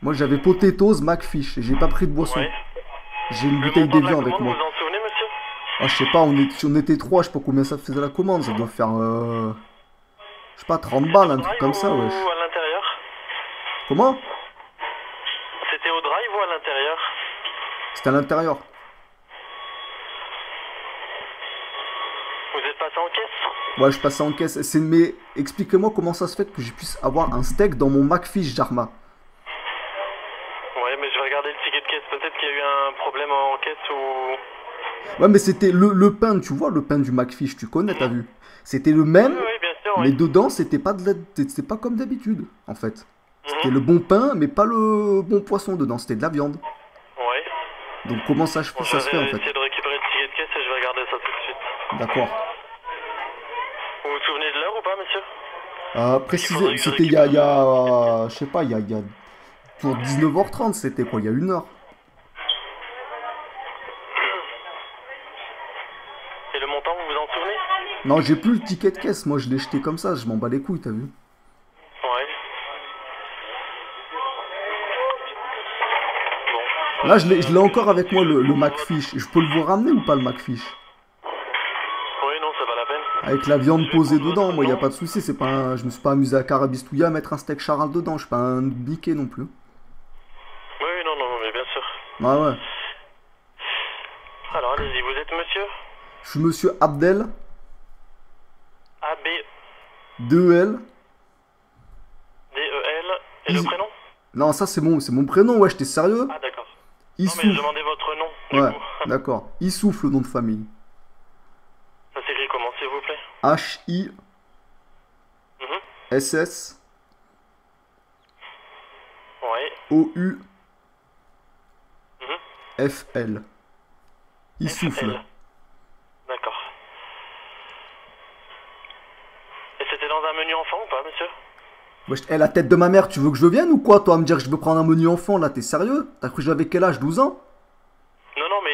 Moi, j'avais potatoes, McFish. J'ai pas pris de boisson. Ouais. J'ai une bouteille d'évian avec moi. Vous vous en souvenez, monsieur? Ah, je sais pas, on était trois, je sais pas combien ça faisait la commande, ça doit faire, je sais pas, 30 balles, un truc comme ça, wesh. Ou à l'intérieur? Comment? C'était au drive ou à l'intérieur? C'était à l'intérieur. Vous êtes passé en caisse? Ouais, je passais en caisse. Mais expliquez-moi comment ça se fait que je puisse avoir un steak dans mon McFish Jarma. Ouais, mais je vais regarder le ticket de caisse. Peut-être qu'il y a eu un problème en caisse ou... Ouais, mais c'était le pain, tu vois, le pain du McFish, tu connais, t'as vu? C'était le même, Oui, bien sûr, mais oui. dedans, c'était pas c'était pas comme d'habitude, en fait. C'était Mhm. le bon pain, mais pas le bon poisson dedans, c'était de la viande. Ouais. Donc comment ça, Bon, ça je se fait, en vais fait? essayer de récupérer le ticket de caisse et je vais regarder ça tout de suite. D'accord. Vous vous souvenez de l'heure ou pas, monsieur? Préciser, c'était je sais pas, pour 19h30, c'était quoi, il y a 1 heure. Et le montant, vous vous en souvenez? Non, j'ai plus le ticket de caisse, moi je l'ai jeté comme ça, je m'en bats les couilles, t'as vu? Ouais. Bon. Là, je l'ai encore avec moi, le McFish. Je peux le vous ramener ou pas, le McFish? Oui, non, c'est pas la peine. Avec la viande Je vais posée prendre dedans, votre moi, y a nom. pas de souci. C'est pas je me suis pas amusé à carabistouiller à mettre un steak charal dedans. Je suis pas un biquet non plus. Oui, non, non, mais bien sûr. Ah ouais. Alors, allez-y, vous êtes monsieur? Je suis monsieur Abdel, A-B-D-E-L. 2L. Et le prénom? Non, ça c'est mon prénom, ouais, j'étais sérieux? Ah, d'accord. Il Non, mais je souffle. demandais votre nom, du Ouais, coup. d'accord. Il souffle, le nom de famille. Ça s'écrit comment, s'il vous plaît? H-I-S-S-O-U-F-L. Ouais. Il souffle. D'accord. Et c'était dans un menu enfant ou pas, monsieur? Wesh, la tête de ma mère, tu veux que je vienne ou quoi, toi, à me dire que je veux prendre un menu enfant, là, t'es sérieux? T'as cru que j'avais quel âge, 12 ans? Non, non, mais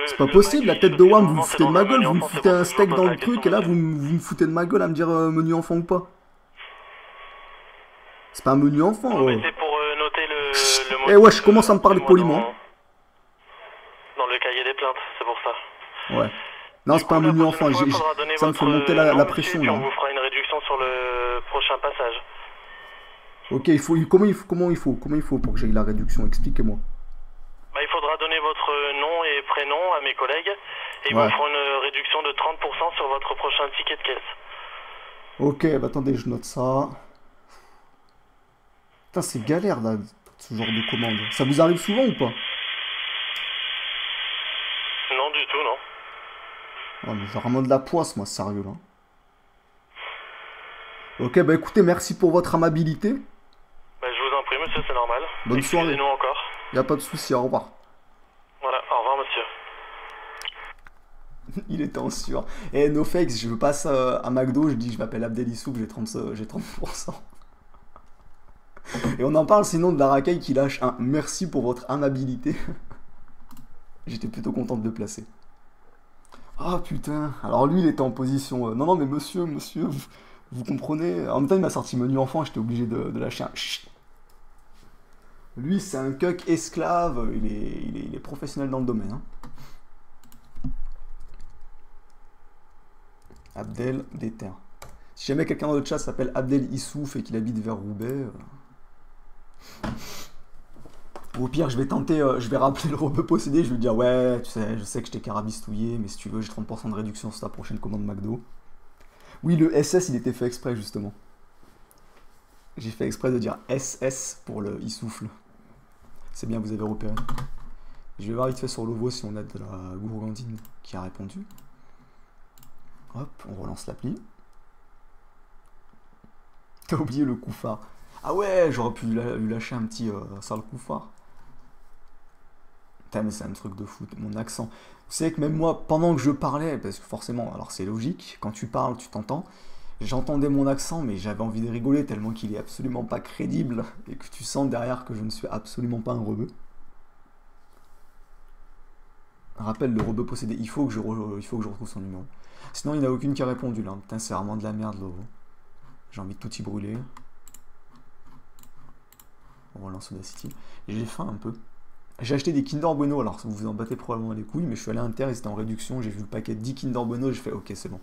C'est pas le possible, la McFish, tête de parce que WAM, vous me normalement, foutez c'est de dans ma un gueule, menu vous me enfant, foutez c'est pour un ça que je steak vous dans pose le la truc, et question, là, monsieur. vous me foutez de ma gueule à me dire menu enfant ou pas? C'est pas un menu enfant, Non, mais oh. c'est pour noter le Eh motif, ouais, je commence à me parler excusez-moi, poliment. Dans le cahier des plaintes, c'est pour ça. Ouais. Non, c'est pas un Du coup, menu la enfant, prochaine fois, faudra donner ça me fait votre monter nom, la monsieur, pression, puis là. on vous fera une réduction sur le prochain passage. Ok, comment il faut pour que j'aille la réduction? Expliquez-moi. Bah, il faudra donner votre nom et prénom à mes collègues, et ils Ouais. vous feront une réduction de 30% sur votre prochain ticket de caisse. Ok, bah attendez, je note ça. Putain, c'est galère, là, ce genre de commande. Ça vous arrive souvent ou pas? Non, du tout, non. Ouais, mais j'ai vraiment de la poisse, moi, sérieux, là. Ok, bah écoutez, merci pour votre amabilité. Bah, je vous en prie, monsieur, c'est normal. Bonne soirée. Excusez-nous encore. Y a pas de souci, au revoir. Voilà, au revoir, monsieur. Il était en sueur. Eh, no fakes, je passe à McDo, je dis je m'appelle Abdelissouk, j'ai 30%. Et on en parle sinon de la racaille qui lâche un merci pour votre amabilité. J'étais plutôt content de le placer. Ah putain, alors lui il était en position. Non, non, mais monsieur, vous comprenez. En même temps, il m'a sorti menu enfant, j'étais obligé de lâcher un chut. Lui, c'est un cuck esclave, il est professionnel dans le domaine. Hein. Abdel Déter. Si jamais quelqu'un dans le chat s'appelle Abdel Issouf et qu'il habite vers Roubaix. Au pire, je vais tenter, je vais rappeler le rebeu possédé, je vais lui dire ouais, tu sais, je sais que je t'ai carabistouillé, mais si tu veux, j'ai 30% de réduction sur ta prochaine commande McDo. Oui, le SS, il était fait exprès, justement. J'ai fait exprès de dire SS pour le Issoufle. C'est bien, vous avez repéré. Je vais voir vite fait sur l'Ovo si on a de la gourgandine qui a répondu. Hop, on relance l'appli. T'as oublié le couffard. Ah ouais, j'aurais pu lui lâcher un petit sale couffard. Putain, mais c'est un truc de fou, mon accent. Vous savez que même moi, pendant que je parlais, parce que forcément, alors c'est logique, quand tu parles, tu t'entends, j'entendais mon accent, mais j'avais envie de rigoler tellement qu'il est absolument pas crédible, et que tu sens derrière que je ne suis absolument pas un rebeu. Rappelle le rebeu possédé, il faut que je retrouve son numéro. Sinon, il n'y en a aucune qui a répondu là. Putain, c'est vraiment de la merde, Lovo. J'ai envie de tout y brûler. On relance Audacity. J'ai faim un peu. J'ai acheté des Kinder Bueno, alors vous vous en battez probablement les couilles, mais je suis allé à Inter et c'était en réduction, j'ai vu le paquet de 10 Kinder Bueno et je fais ok c'est bon.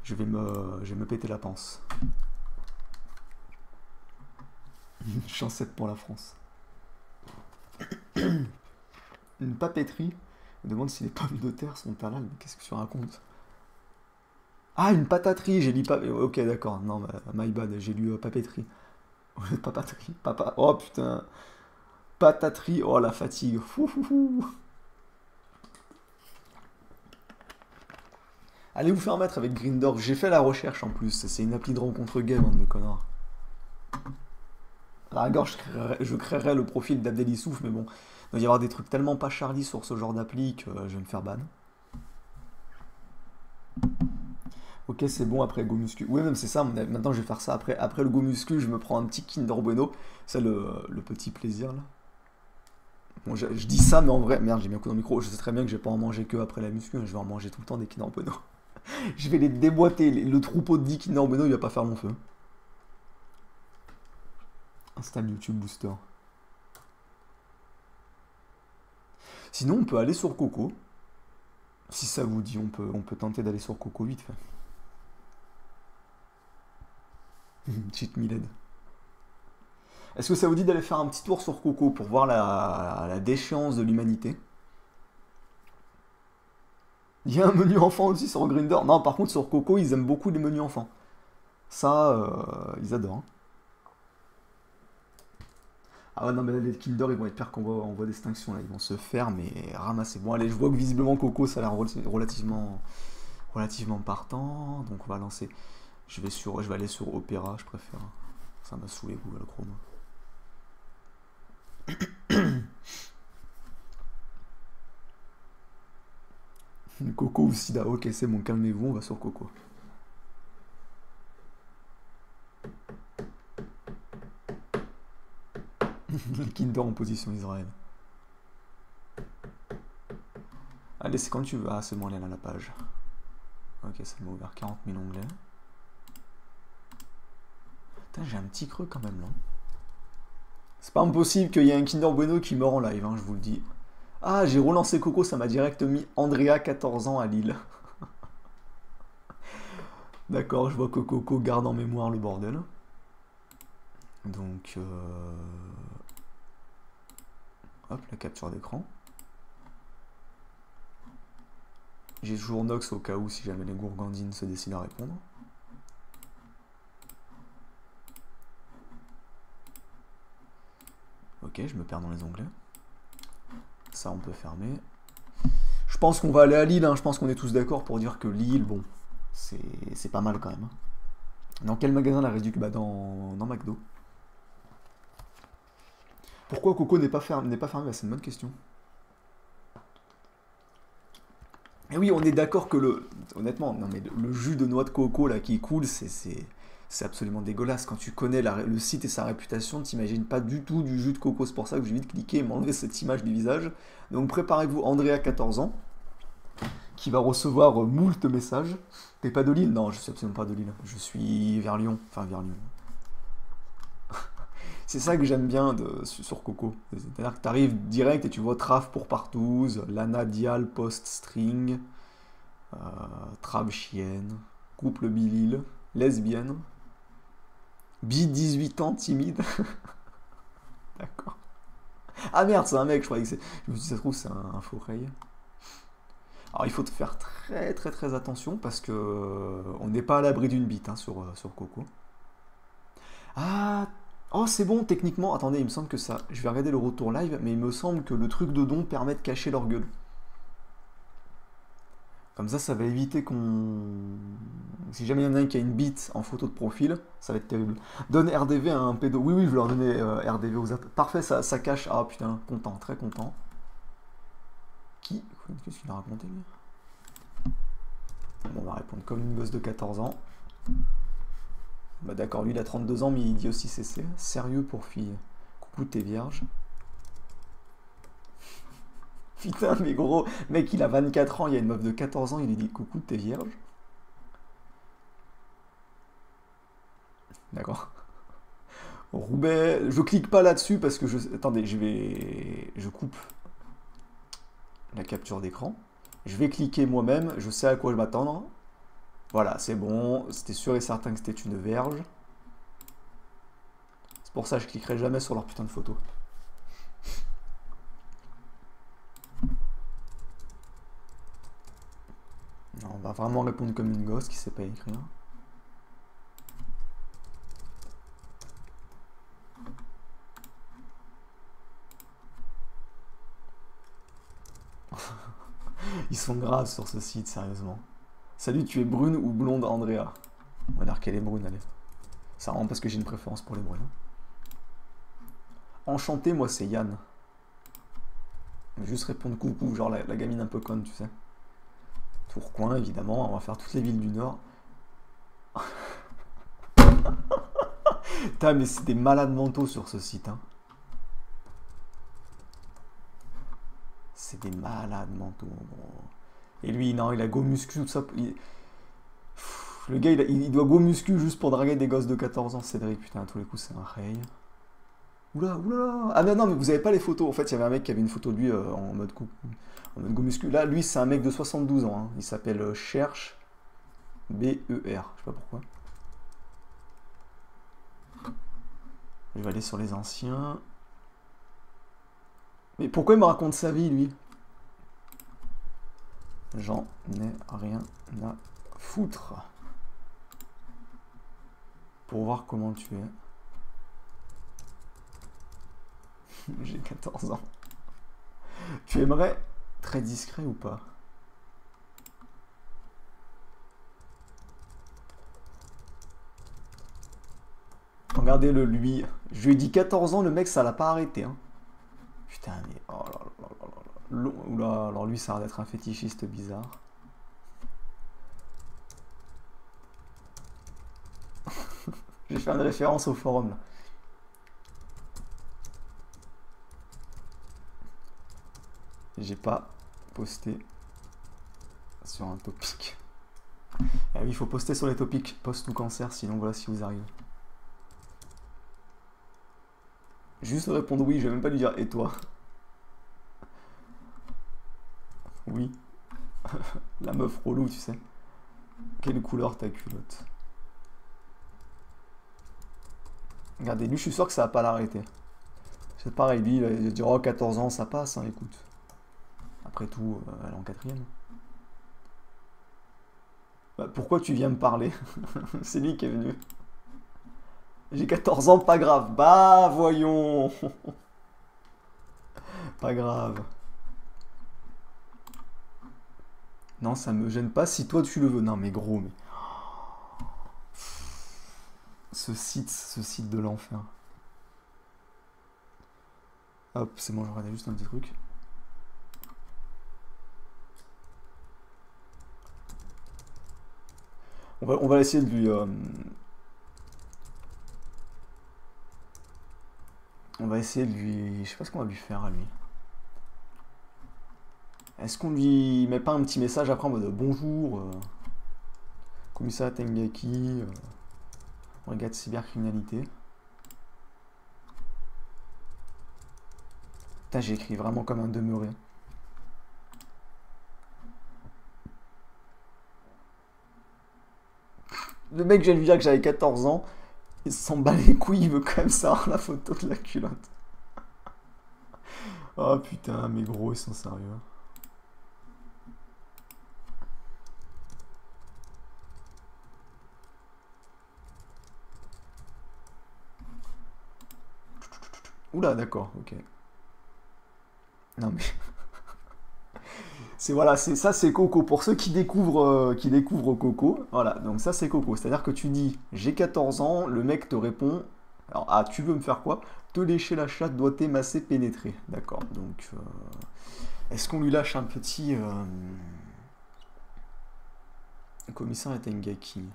Je vais me péter la panse. Chance 7 pour la France. Une papeterie. Je me demande si les pommes de terre sont halal, mais qu'est-ce que tu racontes? Ah, une pataterie, j'ai lu pas. Ok, d'accord, non, bah, my bad, j'ai lu papeterie. Papaterie, papa. Oh putain. Pataterie, oh la fatigue. Fou, fou, fou. Allez vous faire mettre avec Grindr. J'ai fait la recherche en plus. C'est une appli de rencontre gay, bande de connards. À la rigueur, je créerai le profil d'Abdel Issouf, mais bon, il va y avoir des trucs tellement pas Charlie sur ce genre d'appli que je vais me faire ban. Ok, c'est bon après Go Muscu. Oui, même c'est ça, maintenant je vais faire ça après. Après le Go Muscu, je me prends un petit Kinder Bueno. C'est le petit plaisir là. Bon, je dis ça, mais en vrai, merde, j'ai mis un coup dans le micro. Je sais très bien que je vais pas en manger que après la muscu, je vais en manger tout le temps des Kinder Bueno. Je vais les déboîter. Le troupeau de 10 Kinder Bueno, il va pas faire long feu. Installe YouTube Booster. Sinon, on peut aller sur Coco. Si ça vous dit, on peut tenter d'aller sur Coco vite fait. Cheat Miled. Est-ce que ça vous dit d'aller faire un petit tour sur Coco pour voir la déchéance de l'humanité? Il y a un menu enfant aussi sur Grindr. Non, par contre, sur Coco, ils aiment beaucoup les menus enfants. Ça, ils adorent. Ah ouais, non, mais là, les Kinder, ils vont être pires qu'on voit d'extinction, là. Ils vont se faire, mais ramasser. Bon, allez, je vois que visiblement, Coco, ça a l'air relativement partant. Donc, on va lancer. Je vais aller sur Opéra, je préfère. Ça m'a saoulé, Google Chrome. Coco ou Sida, ok c'est bon, calmez-vous, on va sur Coco. Le Kinder en position Israël. Allez, c'est quand tu veux. Ah, c'est bon, elle est là la page. Ok, ça m'a ouvert 40 000 onglets. Putain, j'ai un petit creux quand même là. C'est pas impossible qu'il y ait un Kinder Bueno qui meurt en live, hein, je vous le dis. Ah, j'ai relancé Coco, ça m'a direct mis Andrea, 14 ans, à Lille. D'accord, je vois que Coco garde en mémoire le bordel. Donc, hop, la capture d'écran. J'ai toujours Nox au cas où si jamais les gourgandines se décident à répondre. Ok, je me perds dans les onglets. Ça, on peut fermer. Je pense qu'on va aller à Lille, hein. Je pense qu'on est tous d'accord pour dire que Lille, bon, c'est pas mal quand même. Dans quel magasin la réduc? Bah dans McDo. Pourquoi Coco n'est pas fermé? Bah, c'est une bonne question. Et oui, on est d'accord que honnêtement, non mais le jus de noix de coco là qui coule, c'est absolument dégueulasse. Quand tu connais le site et sa réputation, t'imagines pas du tout du jus de coco. C'est pour ça que j'ai vite cliqué et m'enlever cette image du visage. Donc préparez-vous, Andrea, 14 ans, qui va recevoir moult messages. T'es pas de Lille? Non, je suis absolument pas de Lille. Je suis vers Lyon. Enfin, vers Lyon. C'est ça que j'aime bien sur Coco. C'est-à-dire que t'arrives direct et tu vois Traf pour Partouze, Lana Dial post-string, Trab chienne, couple bilil, lesbienne, bi 18 ans timide. D'accord. Ah merde, c'est un mec, je croyais que c'est. Je me suis dit, ça se trouve, c'est un faux ray. Alors il faut te faire très très très attention parce que on n'est pas à l'abri d'une bite hein, sur Coco. Ah. Oh, c'est bon, techniquement. Attendez, il me semble que ça. Je vais regarder le retour live, mais il me semble que le truc de don permet de cacher leur gueule. Comme ça va éviter qu'on. Si jamais il y en a un qui a une bite en photo de profil, ça va être terrible. Donne RDV à un pédo. Oui, oui, je vais leur donner RDV aux app. Parfait, ça cache. Ah putain, content, très content. Qu'est-ce qu'il a raconté lui? Bon, on va répondre comme une gosse de 14 ans. Bah d'accord, lui il a 32 ans, mais il dit aussi CC. Sérieux pour fille. Coucou, t'es vierge. Putain, mais gros, mec, il a 24 ans, il y a une meuf de 14 ans, il lui dit coucou, t'es vierge. D'accord. Roubaix, je clique pas là-dessus parce que je... Attendez, je coupe la capture d'écran. Je vais cliquer moi-même, je sais à quoi je m'attendre. Voilà, c'est bon, c'était sûr et certain que c'était une verge. C'est pour ça que je cliquerai jamais sur leur putain de photo. Non, on va vraiment répondre comme une gosse qui sait pas écrire. Ils sont graves sur ce site, sérieusement. Salut, tu es brune ou blonde, Andrea? On va dire qu'elle est brune, allez. Ça rend parce que j'ai une préférence pour les brunes. Enchanté, moi c'est Yann. Je vais juste répondre coucou, genre la gamine un peu conne, tu sais. Tourcoing, évidemment, on va faire toutes les villes du Nord. Putain, mais c'est des malades mentaux sur ce site, hein. C'est des malades mentaux. Et lui, non, il a go muscu, tout ça. Le gars, il doit go muscu juste pour draguer des gosses de 14 ans. Cédric, putain, à tous les coups, c'est un ray. Oula, oula. Ah, mais non, mais vous avez pas les photos. En fait, il y avait un mec qui avait une photo de lui en mode go muscu. Là, lui, c'est un mec de 72 ans. Hein. Il s'appelle Cherche BER. Je sais pas pourquoi. Je vais aller sur les anciens. Mais pourquoi il me raconte sa vie, lui? J'en ai rien à foutre. Pour voir comment tu es. J'ai 14 ans. Tu aimerais très discret ou pas? Regardez-le, lui. Je lui ai dit 14 ans, le mec, ça l'a pas arrêté. Hein. Putain, mais... Oh là là là là. Oula, alors lui, ça a l'air d'être un fétichiste bizarre. J'ai fait une référence au forum, là. J'ai pas posté sur un topic. Ah oui, il faut poster sur les topics post ou cancer, sinon voilà si vous arrivez. Juste répondre oui, je vais même pas lui dire et toi. Oui. La meuf relou, tu sais. Quelle couleur ta culotte? Regardez, lui, je suis sûr que ça va pas l'arrêter. C'est pareil, lui, il va dire oh 14 ans, ça passe, hein, écoute. Après tout, elle est en 4ème. Bah, pourquoi tu viens me parler? C'est lui qui est venu. J'ai 14 ans, pas grave. Bah, voyons. Pas grave. Non, ça me gêne pas si toi tu le veux. Non, mais gros, mais... Ce site de l'enfer. Hop, c'est bon, je regardais juste un petit truc. On va essayer de lui... On va essayer de lui... Je sais pas ce qu'on va lui faire à lui. Est-ce qu'on lui met pas un petit message après en mode bonjour, commissaire Tengaki, brigade cybercriminalité. Putain, j'ai écrit vraiment comme un demeuré. Le mec, je viens de lui dire que j'avais 14 ans. Il s'en bat les couilles, il veut quand même savoir la photo de la culotte. Oh putain, mais gros, ils sont sérieux. Oula, d'accord, ok. Non mais... C'est voilà, ça c'est Coco. Pour ceux qui découvrent Coco, voilà, donc ça c'est Coco. C'est-à-dire que tu dis j'ai 14 ans, le mec te répond alors, ah, tu veux me faire quoi? Te lécher la chatte, doigté, masser, pénétrer. D'accord, donc est-ce qu'on lui lâche un petit commissaire Tengaki?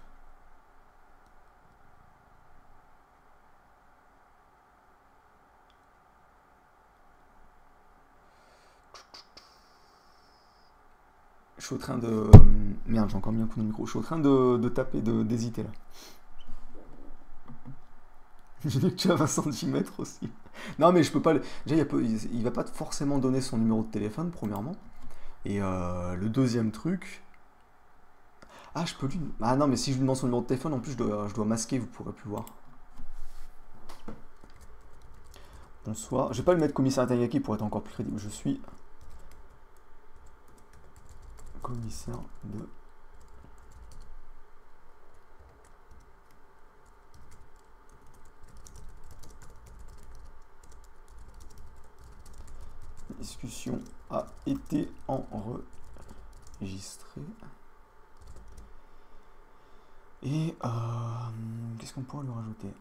Je suis au train de... Merde, j'ai encore mis un coup de micro. Je suis au train de taper, d'hésiter là. J'ai dit que tu as 20 centimètres aussi. Non, mais je peux pas. Déjà, il va pas forcément donner son numéro de téléphone, premièrement. Et le deuxième truc. Ah, je peux lui. Ah non, mais si je lui demande son numéro de téléphone, en plus, je dois masquer, vous pourrez plus voir. Bonsoir. Je vais pas le mettre commissaire Tangaki pour être encore plus crédible. Je suis commissaire de. La discussion a été enregistrée. Et qu'est-ce qu'on pourrait lui rajouter?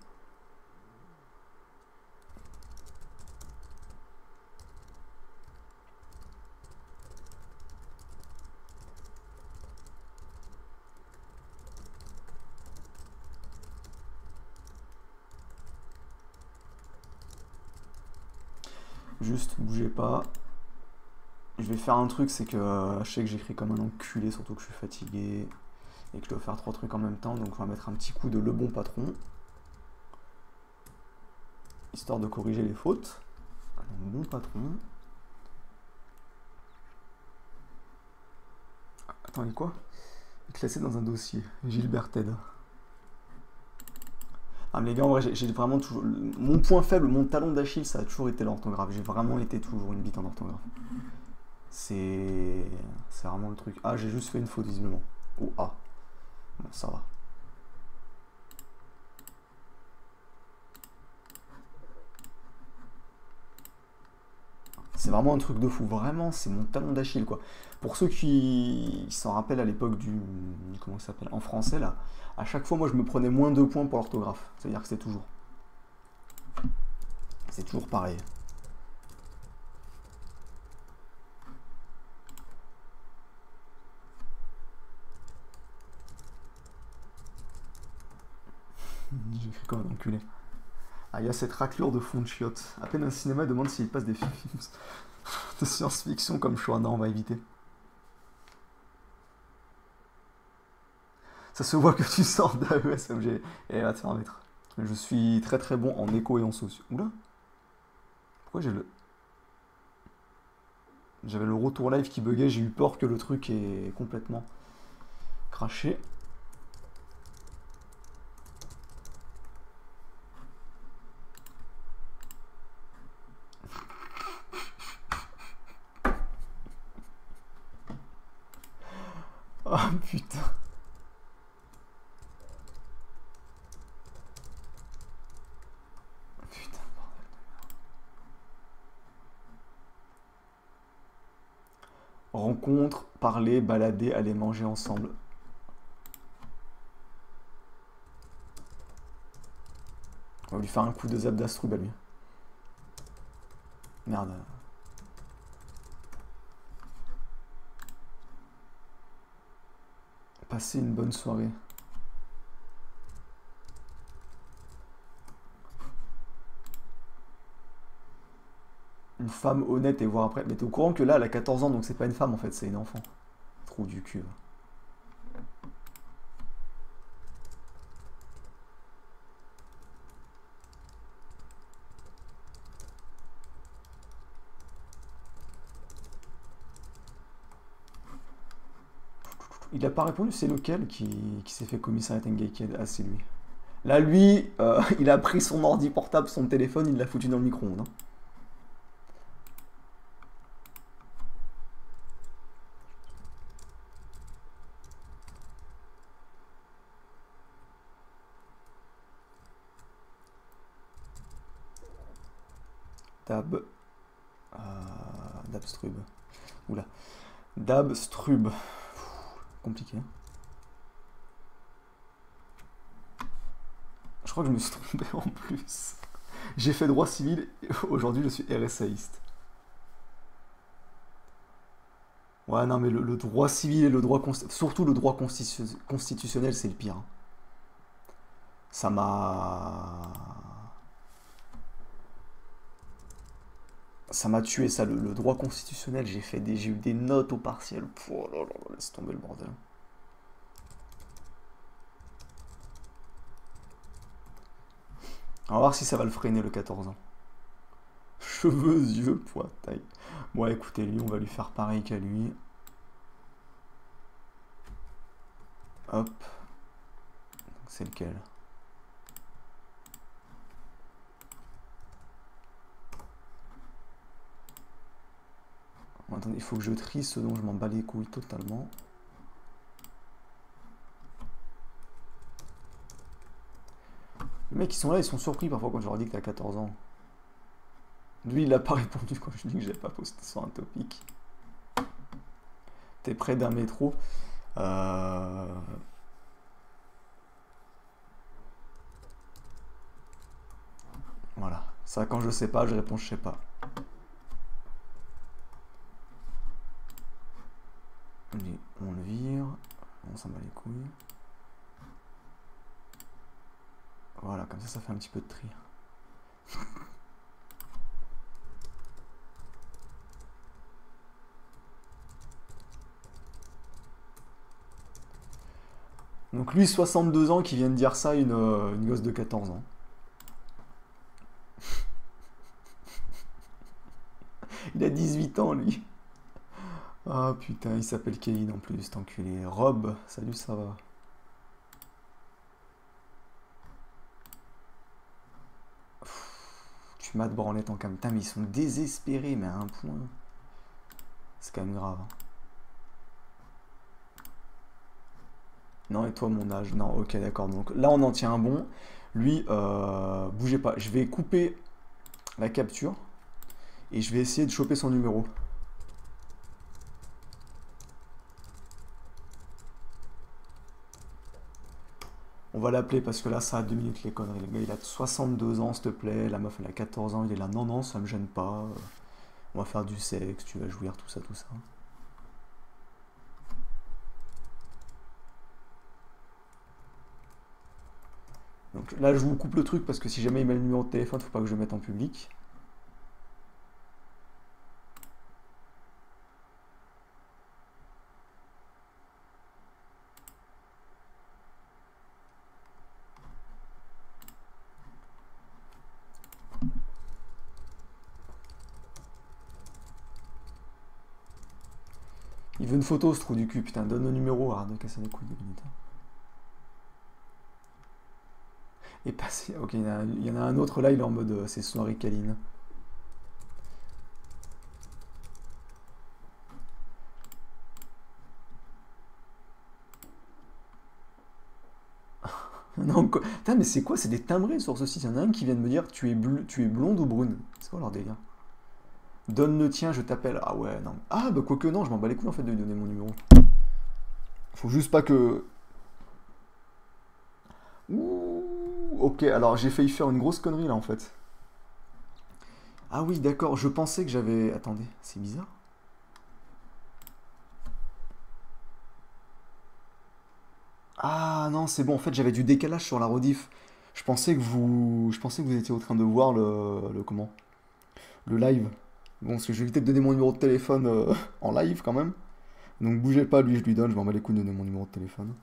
Juste, bougez pas. Je vais faire un truc, c'est que je sais que j'écris comme un enculé, surtout que je suis fatigué et que je dois faire 3 trucs en même temps, donc on va mettre un petit coup de le bon patron, histoire de corriger les fautes. Donc, bon patron. Attends, il quoi? Classé dans un dossier. Gilbert Ted. Ah mais les gars, en vrai, j'ai vraiment toujours... Mon point faible, mon talon d'Achille, ça a toujours été l'orthographe. J'ai vraiment été toujours une bite en orthographe. C'est vraiment le truc. Ah, j'ai juste fait une faute, visiblement. Oh, ah. Bon, ça va. C'est vraiment un truc de fou. Vraiment, c'est mon talon d'Achille, quoi. Pour ceux qui s'en rappellent à l'époque du... Comment ça s'appelle? En français, là. À chaque fois, moi, je me prenais moins 2 points pour l'orthographe. C'est-à-dire que c'est toujours... C'est toujours pareil. J'écris comme un enculé. Ah, il y a cette raclure de fond de chiottes. À peine un cinéma demande s'il passe des films de science-fiction comme choix. Non, on va éviter. Ça se voit que tu sors d'AESMG. Et va te faire mettre. Je suis très très bon en écho et en socio. Oula. Pourquoi j'ai le... J'avais le retour live qui buguait. J'ai eu peur que le truc ait complètement craché. Oh putain. Putain, bordel. Rencontre, parler, balader, aller manger ensemble. On va lui faire un coup de zap d'Astrub à lui. Merde. Passer une bonne soirée. Une femme honnête et voir après. Mais t'es au courant que là, elle a 14 ans, donc c'est pas une femme en fait, c'est une enfant. Trou du cul. Il a pas répondu, c'est lequel qui s'est fait commissaire à Tengaki? Ah, c'est lui. Là, lui, il a pris son ordi portable, son téléphone, il l'a foutu dans le micro-ondes. Hein. Dabstrub. Oula. Dabstrub. Compliqué. Je crois que je me suis trompé en plus. J'ai fait droit civil et aujourd'hui je suis RSAiste. Ouais, non, mais le droit civil et le droit... Surtout le droit constitutionnel, c'est le pire. Hein. Ça m'a... Ça m'a tué, ça, le droit constitutionnel. J'ai eu des notes au partiel. Oh là là, laisse tomber le bordel. On va voir si ça va le freiner le 14 ans. Cheveux, yeux, poids, taille. Bon, écoutez, lui, on va lui faire pareil qu'à lui. Hop. C'est lequel? Bon, attendez, il faut que je trie ce dont je m'en bats les couilles totalement. Les mecs qui sont là, ils sont surpris parfois quand je leur dis que t'as 14 ans. Lui, il a pas répondu quand je dis que j'ai pas posté sur un topic. T'es près d'un métro. Voilà. Ça, quand je sais pas, je réponds je sais pas. Lui, on le vire. On s'en bat les couilles. Voilà, comme ça fait un petit peu de tri. Donc lui, 62 ans, qui vient de dire ça à une gosse de 14 ans. Il a 18 ans, lui. Ah putain, il s'appelle Kevin en plus, cet enculé. Rob, salut, ça va. Tu m'as de branlette en cam. Putain, mais ils sont désespérés, mais à un point. C'est quand même grave. Hein. Non, et toi, mon âge? Non, ok, d'accord. Donc là, on en tient un bon. Lui, bougez pas. Je vais couper la capture. Et je vais essayer de choper son numéro. On va l'appeler parce que là, ça a 2 minutes les conneries. Le gars, il a 62 ans, s'il te plaît. La meuf, elle a 14 ans. Il est là, non, non, ça me gêne pas. On va faire du sexe, tu vas jouir, tout ça, tout ça. Donc là, je vous coupe le truc parce que si jamais il met le numéro de téléphone, faut pas que je le mette en public. Il veut une photo, ce trou du cul, putain, donne le numéro, arrête de casser les couilles 2 minutes. Et passé, ok, il y en a un autre là, il est en mode c'est soirée câline. Non, putain, mais c'est quoi? C'est des timbrés sur ce site. Il y en a un qui vient de me dire tu es blonde ou brune. C'est quoi leur délire? Donne le tien, je t'appelle. Ah ouais, non. Ah bah quoique non, je m'en bats les couilles en fait de lui donner mon numéro. Faut juste pas que... Ouh, ok, alors j'ai failli faire une grosse connerie là en fait. Ah oui, d'accord, je pensais que j'avais... Attendez, c'est bizarre. Ah non, c'est bon, en fait j'avais du décalage sur la rediff. Je pensais que vous étiez en train de voir comment? Le live. Bon, parce que je vais éviter de donner mon numéro de téléphone en live quand même. Donc bougez pas, lui je lui donne, je m'en bats les couilles de donner mon numéro de téléphone.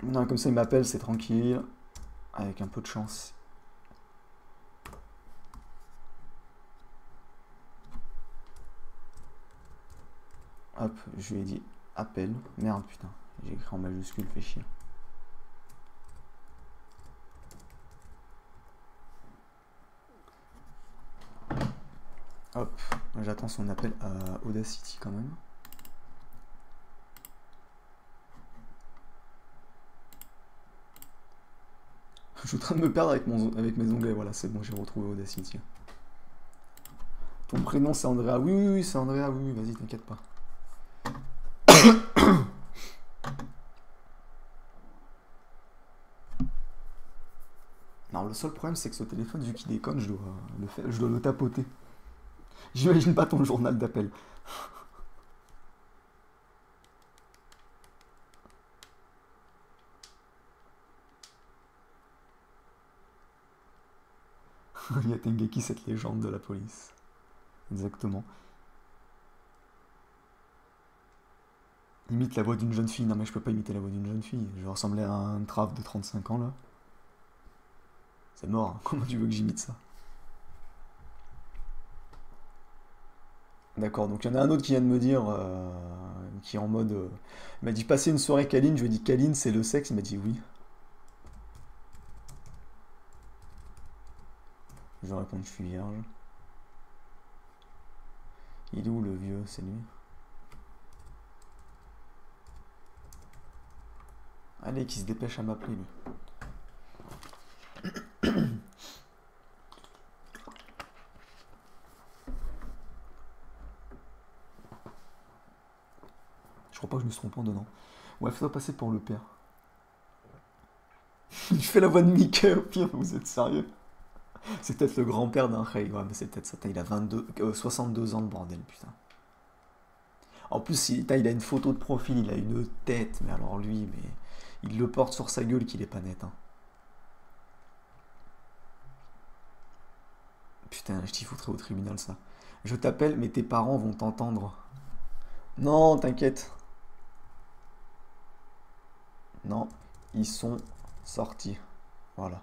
Non, comme ça il m'appelle, c'est tranquille. Avec un peu de chance. Hop, je lui ai dit appel. Merde, putain. J'ai écrit en majuscule, fait chier. Hop, j'attends son appel à Audacity quand même. Je suis en train de me perdre avec mes onglets, voilà, c'est bon, j'ai retrouvé Audacity. Ton prénom c'est Andrea? Oui, oui, oui, c'est Andrea, oui, oui, vas-y, t'inquiète pas. Non, le seul problème c'est que ce téléphone, vu qu'il déconne, je dois le tapoter. J'imagine pas ton journal d'appel. Il y a Tengeki, cette légende de la police. Exactement. Imite la voix d'une jeune fille. Non mais je peux pas imiter la voix d'une jeune fille. Je vais ressembler à un trave de 35 ans là. C'est mort, hein. Comment tu veux que j'imite ça? D'accord, donc il y en a un autre qui vient de me dire, qui est en mode... il m'a dit passer une soirée câline, je lui ai dit câline c'est le sexe, il m'a dit oui. Je vais répondre je suis vierge. Il est où le vieux? C'est lui. Allez, qui se dépêche à m'appeler lui. Je crois pas que je me suis trompé en donnant. Ouais, fais-toi passer pour le père. Il fait la voix de Mickey au pire, vous êtes sérieux? C'est peut-être le grand-père d'un Ray, ouais, mais c'est peut-être ça. Il a 62 ans de bordel, putain. En plus, il a une photo de profil, il a une tête, mais alors lui, mais il le porte sur sa gueule qu'il est pas net. Hein. Putain, je t'y foutrais au tribunal ça. Je t'appelle, mais tes parents vont t'entendre. Non, t'inquiète. Non, ils sont sortis. Voilà.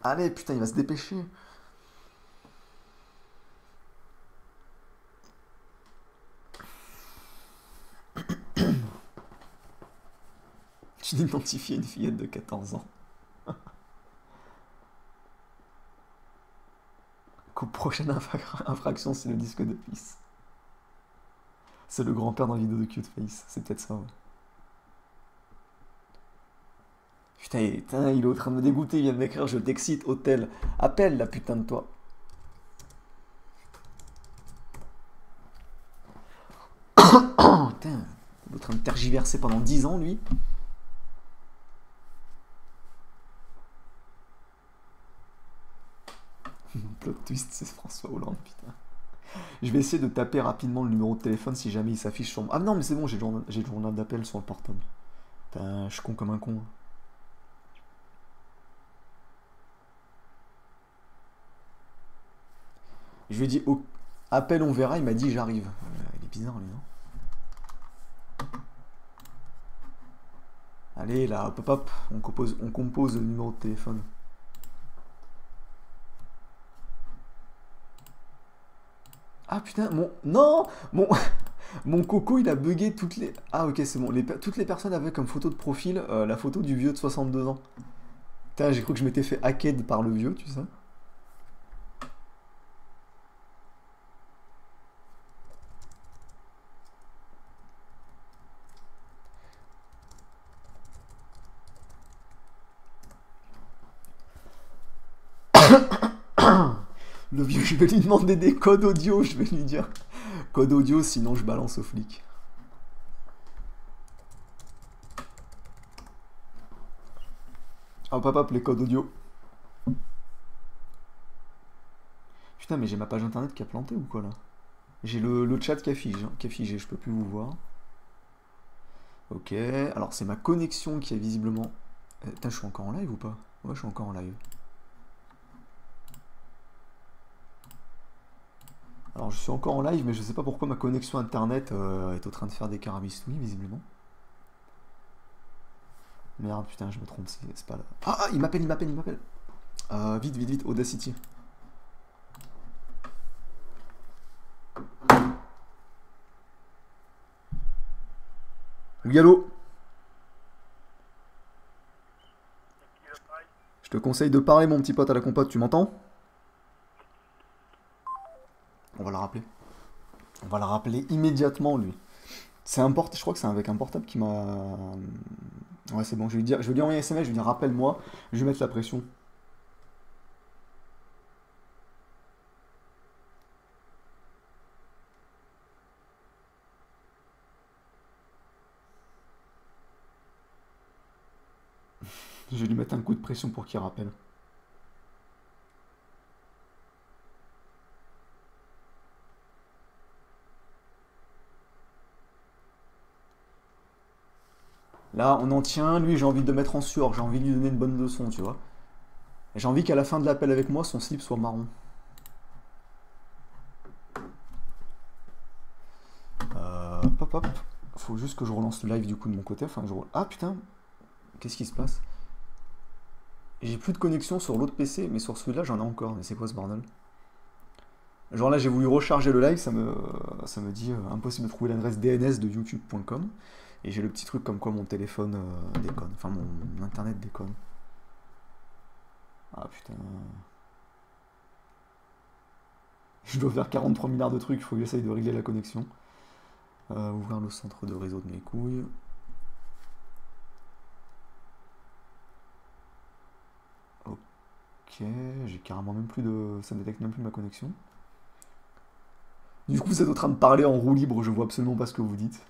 Allez, putain, il va se dépêcher. Tu d'identifier une fillette de 14 ans. Qu'aux prochaines infractions, c'est le disque de fils. C'est le grand-père dans la vidéo de Cute Face. C'est peut-être ça, ouais. Putain, il est en train de me dégoûter, il vient de m'écrire, je t'excite, hôtel. Appelle la putain de toi. Putain, il est en train de tergiverser pendant 10 ans, lui. Plot twist, c'est François Hollande, putain. Je vais essayer de taper rapidement le numéro de téléphone si jamais il s'affiche sur moi. Ah non, mais c'est bon, j'ai le journal d'appel sur le portable. Putain, je suis con comme un con. Je lui ai dit, oh, appel, on verra, il m'a dit, j'arrive. Il est bizarre, lui, non? Allez, là, hop, hop, hop, on compose le numéro de téléphone. Ah putain, non, mon coco il a bugué toutes les... Ah ok c'est bon, toutes les personnes avaient comme photo de profil la photo du vieux de 62 ans. Putain, j'ai cru que je m'étais fait hacked par le vieux, tu sais. Le vieux, je vais lui demander des codes audio, je vais lui dire code audio, sinon je balance aux flics. Hop hop hop, les codes audio. Putain, mais j'ai ma page internet qui a planté ou quoi là? J'ai le chat qui a figé, je peux plus vous voir. Ok, alors c'est ma connexion qui a visiblement... Putain, je suis encore en live ou pas? Ouais, je suis encore en live. Alors je suis encore en live, mais je sais pas pourquoi ma connexion internet est en train de faire des carabistouilles, visiblement. Merde, putain, je me trompe, c'est pas là. Ah, il m'appelle. Vite, vite, vite, Audacity. Oui, allô? Je te conseille de parler, mon petit pote, à la compote, tu m'entends? On va la rappeler. On va la rappeler immédiatement, lui. C'est je crois que c'est avec un portable qui m'a... Ouais, c'est bon, je vais lui envoyer un SMS, je vais lui dire rappelle-moi, je vais lui mettre la pression. Je vais lui mettre un coup de pression pour qu'il rappelle. Là, on en tient, lui, j'ai envie de le mettre en sueur, j'ai envie de lui donner une bonne leçon, tu vois. J'ai envie qu'à la fin de l'appel avec moi, son slip soit marron. Hop, hop. Faut juste que je relance le live du coup de mon côté. Enfin, ah putain, qu'est-ce qui se passe? J'ai plus de connexion sur l'autre PC, mais sur celui-là j'en ai encore. Mais c'est quoi ce bordel? Genre là j'ai voulu recharger le live, ça me dit impossible de trouver l'adresse DNS de youtube.com. Et j'ai le petit truc comme quoi mon téléphone déconne. Enfin mon internet déconne. Ah putain. Je dois faire 43 milliards de trucs, il faut que j'essaye de régler la connexion. Ouvrir le centre de réseau de mes couilles. Ok, j'ai carrément même plus de... Ça ne détecte même plus ma connexion. Du coup, vous êtes en train de parler en roue libre, je vois absolument pas ce que vous dites.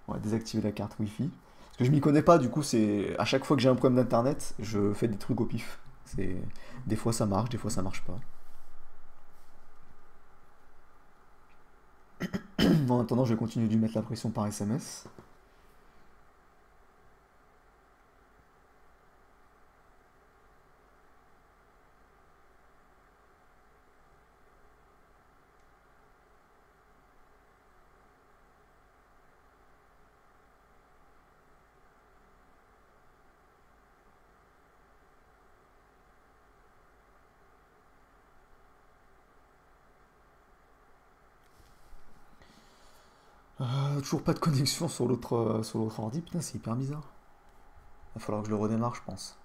On va désactiver la carte Wi-Fi. Parce que je m'y connais pas, du coup, c'est... À chaque fois que j'ai un problème d'internet, je fais des trucs au pif. Des fois ça marche, des fois ça marche pas. En attendant, je vais continuer de lui mettre la pression par SMS. Toujours pas de connexion sur l'autre ordi, putain c'est hyper bizarre. Il va falloir que je le redémarre je pense.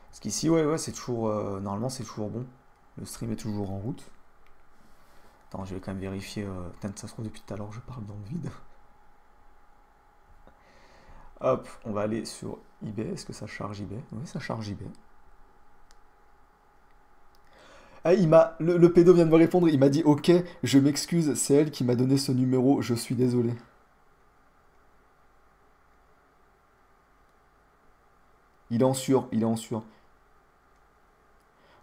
Parce qu'ici ouais c'est toujours... normalement c'est toujours bon. Le stream est toujours en route. Attends je vais quand même vérifier. Putain ça se trouve depuis tout à l'heure je parle dans le vide. Hop, on va aller sur eBay. Est-ce que ça charge eBay? Oui ça charge eBay. Ah, le pédo vient de me répondre, il m'a dit ok, je m'excuse, c'est elle qui m'a donné ce numéro, je suis désolé. Il est en sûr, il est en sûr.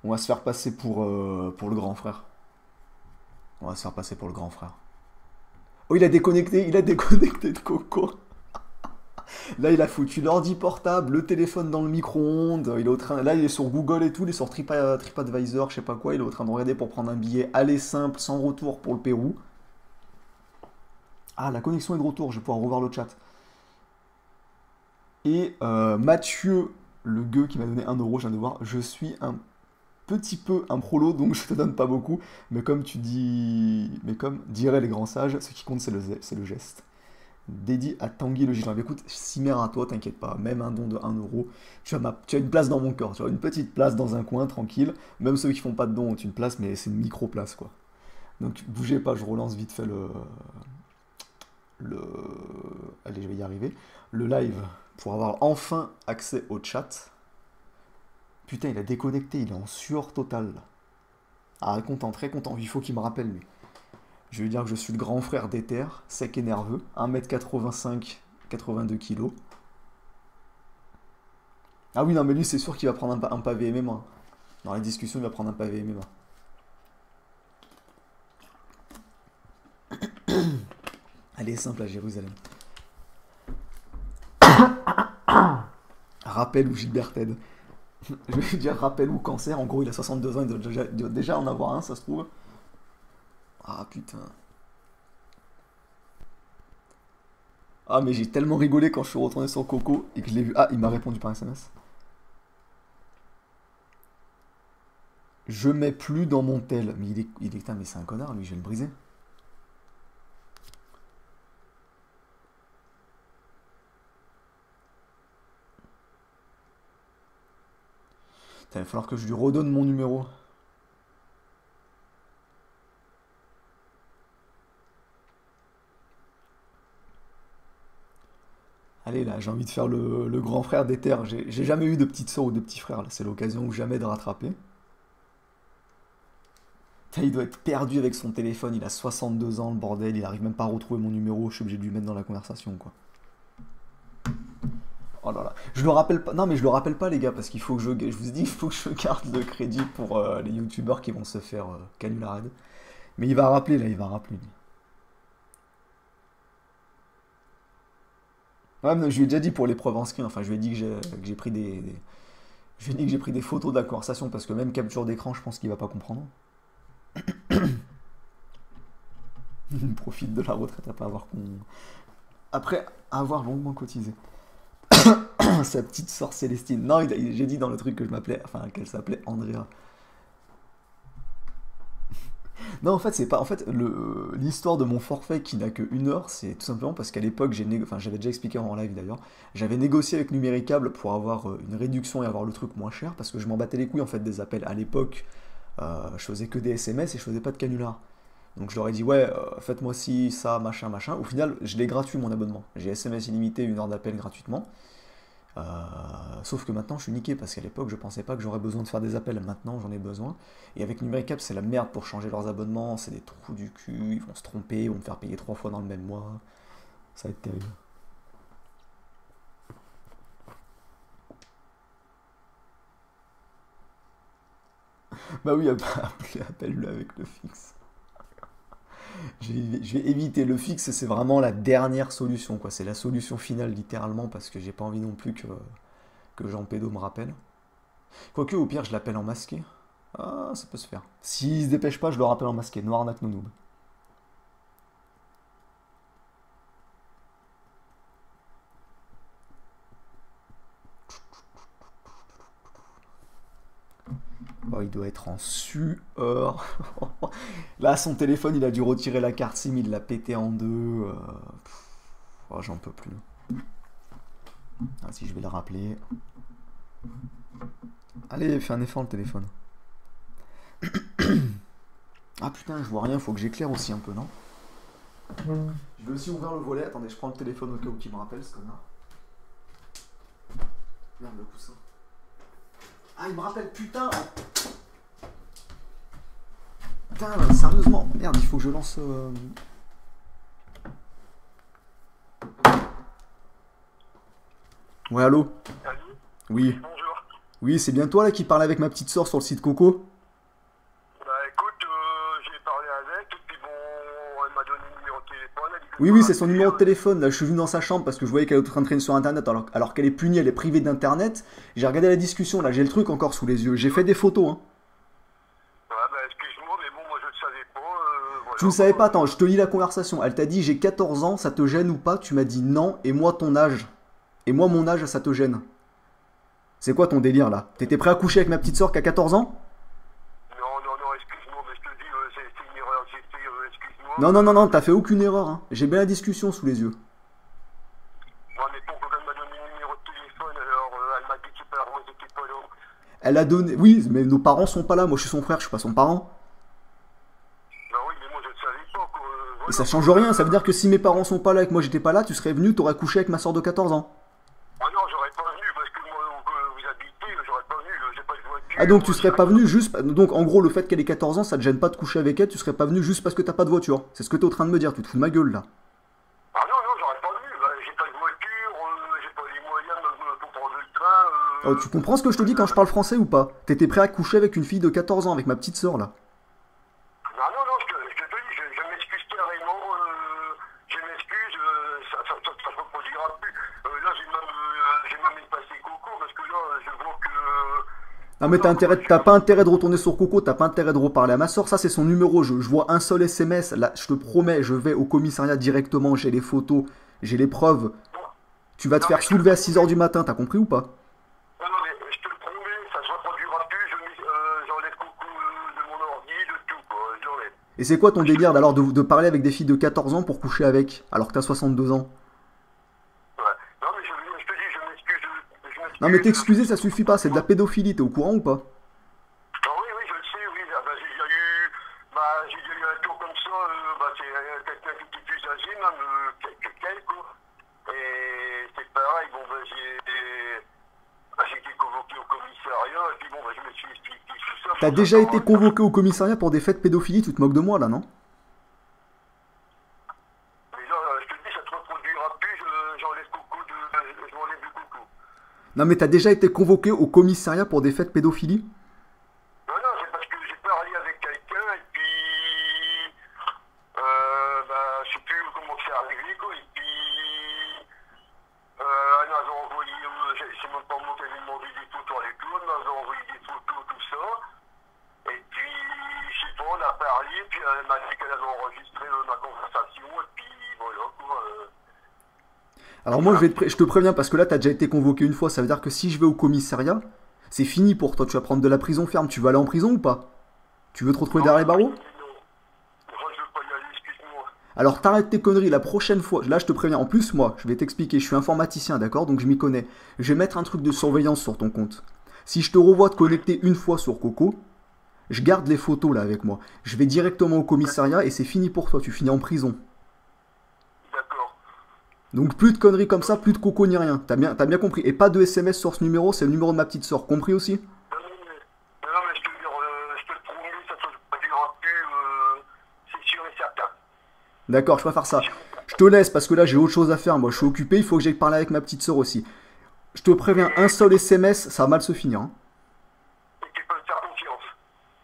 On va se faire passer pour le grand frère. On va se faire passer pour le grand frère. Oh, il a déconnecté de Coco. Là, il a foutu l'ordi portable, le téléphone dans le micro-ondes. Là, il est sur Google et tout, il est sur TripAdvisor, je sais pas quoi. Il est en train de regarder pour prendre un billet aller simple, sans retour pour le Pérou. Ah, la connexion est de retour, je vais pouvoir revoir le chat. Et Mathieu, le gueux qui m'a donné 1 euro, je viens de voir, je suis un petit peu un prolo, donc je te donne pas beaucoup. Mais comme diraient les grands sages, ce qui compte, c'est le geste. Dédié à Tanguy le Gilan. Écoute, cimère à toi, t'inquiète pas, même un don de 1 euro, tu as une place dans mon cœur, tu as une petite place dans un coin, tranquille. Même ceux qui font pas de don ont une place, mais c'est une micro-place, quoi. Donc bougez pas, je relance vite fait Allez, je vais y arriver. Le live, pour avoir enfin accès au chat. Putain, il a déconnecté, il est en sueur totale. Ah, content, très content, il faut qu'il me rappelle, lui. Je vais dire que je suis le grand frère d'Ether, sec et nerveux, 1m85, 82 kg. Ah oui, non, mais lui, c'est sûr qu'il va prendre un pavé MMA. Dans la discussion, il va prendre un pavé MMA. Elle est simple à Jérusalem. Rappel ou Gilbert Ted. Je vais dire rappel ou cancer. En gros, il a 62 ans, il doit déjà en avoir un, ça se trouve. Ah putain. Ah mais j'ai tellement rigolé quand je suis retourné sur Coco et que je l'ai vu. Ah, il m'a répondu par SMS. Je mets plus dans mon tel. Mais putain, mais c'est un connard, lui, je vais le briser. Putain, il va falloir que je lui redonne mon numéro. Allez là, j'ai envie de faire le grand frère d'Ether. J'ai jamais eu de petite soeur ou de petit frère là. C'est l'occasion ou jamais de rattraper. Il doit être perdu avec son téléphone. Il a 62 ans, le bordel. Il arrive même pas à retrouver mon numéro. Je suis obligé de lui mettre dans la conversation, quoi. Oh là là. Je le rappelle pas. Non, mais je le rappelle pas, les gars, parce qu'il faut que je vous ai dit, il faut que je garde le crédit pour les youtubeurs qui vont se faire canularade. Mais il va rappeler là, il va rappeler. Ouais, mais je lui ai déjà dit pour l'épreuve en screen, enfin je lui ai dit que j'ai pris je lui ai dit que j'ai pris des photos de la conversation parce que même capture d'écran, je pense qu'il va pas comprendre. Profite de la retraite après avoir longuement cotisé. Sa petite sœur Célestine. Non, j'ai dit dans le truc que je m'appelais, enfin qu'elle s'appelait Andrea. Non, en fait, c'est pas. En fait, l'histoire de mon forfait qui n'a que 1 heure, c'est tout simplement parce qu'à l'époque, enfin, j'avais déjà expliqué en live d'ailleurs, j'avais négocié avec Numéricable pour avoir une réduction et avoir le truc moins cher parce que je m'en battais les couilles en fait des appels. À l'époque, je faisais que des SMS et je faisais pas de canular. Donc je leur ai dit, ouais, faites-moi ci, ça, machin, machin. Au final, je l'ai gratuit mon abonnement. J'ai SMS illimité, 1 heure d'appel gratuitement. Sauf que maintenant je suis niqué parce qu'à l'époque je pensais pas que j'aurais besoin de faire des appels, maintenant j'en ai besoin. Et avec Numéricable c'est la merde pour changer leurs abonnements, c'est des trous du cul, ils vont se tromper, ils vont me faire payer 3 fois dans le même mois. Ça va être terrible. Bah oui, appelle-le avec le fixe. Je vais éviter le fixe, c'est vraiment la dernière solution, quoi. C'est la solution finale, littéralement, parce que j'ai pas envie non plus que Jean Pédo me rappelle. Quoique, au pire, je l'appelle en masqué. Ah, ça peut se faire. S'il se dépêche pas, je le rappelle en masqué. Noir Nat Nounoub. Oh, il doit être en sueur. Là, son téléphone, il a dû retirer la carte SIM, il l'a pété en deux. Oh, j'en peux plus. Ah, si je vais le rappeler. Allez, fais un effort le téléphone. Ah putain, je vois rien, faut que j'éclaire aussi un peu, non? Je vais aussi ouvrir le volet. Attendez, je prends le téléphone au cas où il me rappelle ce connard. Merde, le coussin. Ah, il me rappelle, putain! Putain, sérieusement, merde, il faut que je lance. Ouais, allô? Allô? Oui. Bonjour. Oui, c'est bien toi là qui parle avec ma petite sœur sur le site Coco? Bah écoute, j'ai parlé avec, et puis bon, elle m'a donné le numéro de téléphone. Elle dit que Oui, je oui, dois c'est son numéro de rappeler, téléphone. Là, je suis venu dans sa chambre parce que je voyais qu'elle était en train de traîner sur Internet alors qu'elle est punie, elle est privée d'Internet. J'ai regardé la discussion, là, j'ai le truc encore sous les yeux. J'ai fait des photos, hein. Ouais, bah excuse-moi, mais bon, moi je ne savais pas, voilà. Tu ne savais pas, attends, je te lis la conversation. Elle t'a dit j'ai 14 ans, ça te gêne ou pas? Tu m'as dit non, et moi ton âge. Et moi mon âge, ça te gêne. C'est quoi ton délire là? T'étais prêt à coucher avec ma petite sœur qui a 14 ans? Non, excuse-moi, mais je te dis, c'est une erreur que j'ai fait, excuse-moi. Non, non, non, non, t'as fait aucune erreur, hein. J'ai bien la discussion sous les yeux. Ouais, mais pourquoi elle m'a donné le numéro de téléphone, alors elle m'a dit que moi j'étais pas là. Elle a donné. Oui, mais nos parents sont pas là. Moi je suis son frère, je suis pas son parent. Bah oui, mais moi je ne savais pas, quoi. Et Voilà, ça change rien, ça veut dire que si mes parents sont pas là et que moi j'étais pas là, tu serais venu, t'aurais couché avec ma soeur de 14 ans. Ah non, j'aurais pas venu, parce que moi, où vous habitez, j'aurais pas venu, j'ai pas de voiture. Ah donc tu serais pas venu juste. Donc en gros, le fait qu'elle ait 14 ans, ça te gêne pas de coucher avec elle, tu serais pas venu juste parce que t'as pas de voiture. C'est ce que t'es en train de me dire, tu te fous de ma gueule là. Ah non, j'aurais pas venu, bah, j'ai pas de voiture, j'ai pas les moyens même pour prendre le train. Oh, tu comprends ce que je te dis quand je parle français ou pas? T'étais prêt à coucher avec une fille de 14 ans, avec ma petite sœur là. Non, je te dis, je m'excuse carrément, je m'excuse, ça se reproduira plus. Là, j'ai même passé Coco, parce que là, je vois que... Non mais t'as pas intérêt de retourner sur Coco, t'as pas intérêt de reparler à ma soeur, ça c'est son numéro, je vois un seul SMS, là je te promets, je vais au commissariat directement, j'ai les photos, j'ai les preuves. Tu vas te faire soulever à 6 h du matin, t'as compris ou pas? Non, mais je te le promets, ça se reproduira plus, j'enlève Coco de mon ordi, de tout, quoi, j'enlève. Et c'est quoi ton délire alors de parler avec des filles de 14 ans pour coucher avec, alors que t'as 62 ans? Ouais. Non, mais je te dis, je m'excuse. Non mais t'excuser ça suffit pas, c'est de la pédophilie, t'es au courant ou pas? Ah oui, je le sais, oui. Ah, bah, j'ai déjà eu un tour comme ça, c'est quelqu'un qui était plus âgé, même quelqu'un, quoi. Et c'est pareil, bon, j'ai été convoqué au commissariat, et puis bon, je me suis expliqué tout ça. T'as déjà été convoqué au commissariat pour des faits de pédophilie, tu te moques de moi là, non? Mais là, je te dis, ça te reproduira plus, j'enlève Coco je m'enlève du Coco. Non mais t'as déjà été convoqué au commissariat pour des faits de pédophilie? Non, c'est parce que j'ai parlé avec quelqu'un, et puis, je sais plus comment c'est arrivé, quoi, et puis, elle m'avait envoyé, c'est même pas moi qui avais demandé des photos à l'école, elle m'avait envoyé des photos, tout ça, et puis, je sais pas, on a parlé. parlé, puis elle m'a dit qu'elle avait enregistré ma conversation, et puis voilà quoi. Alors moi, je te préviens, parce que là, t'as déjà été convoqué une fois, ça veut dire que si je vais au commissariat, c'est fini pour toi, tu vas prendre de la prison ferme, tu vas aller en prison ou pas? Tu veux te retrouver derrière les barreaux? Non, enfin, je veux pas y aller, excuse-moi. Alors t'arrêtes tes conneries la prochaine fois, là je te préviens, en plus moi, je vais t'expliquer, je suis informaticien, d'accord, donc je m'y connais. Je vais mettre un truc de surveillance sur ton compte. Si je te revois te connecter une fois sur Coco, je garde les photos là avec moi. Je vais directement au commissariat et c'est fini pour toi, tu finis en prison. D'accord. Donc plus de conneries comme ça, plus de Coco ni rien, t'as bien compris. Et pas de SMS sur ce numéro, c'est le numéro de ma petite soeur, compris aussi? Non, mais je te veux dire, je te le promets, ça ne se produira plus, c'est sûr et certain. D'accord, je préfère ça. Je te laisse parce que là j'ai autre chose à faire, moi je suis occupé, il faut que j'aille parler avec ma petite soeur aussi. Je te préviens, un seul SMS, ça va mal se finir. Hein. Et tu peux me faire confiance.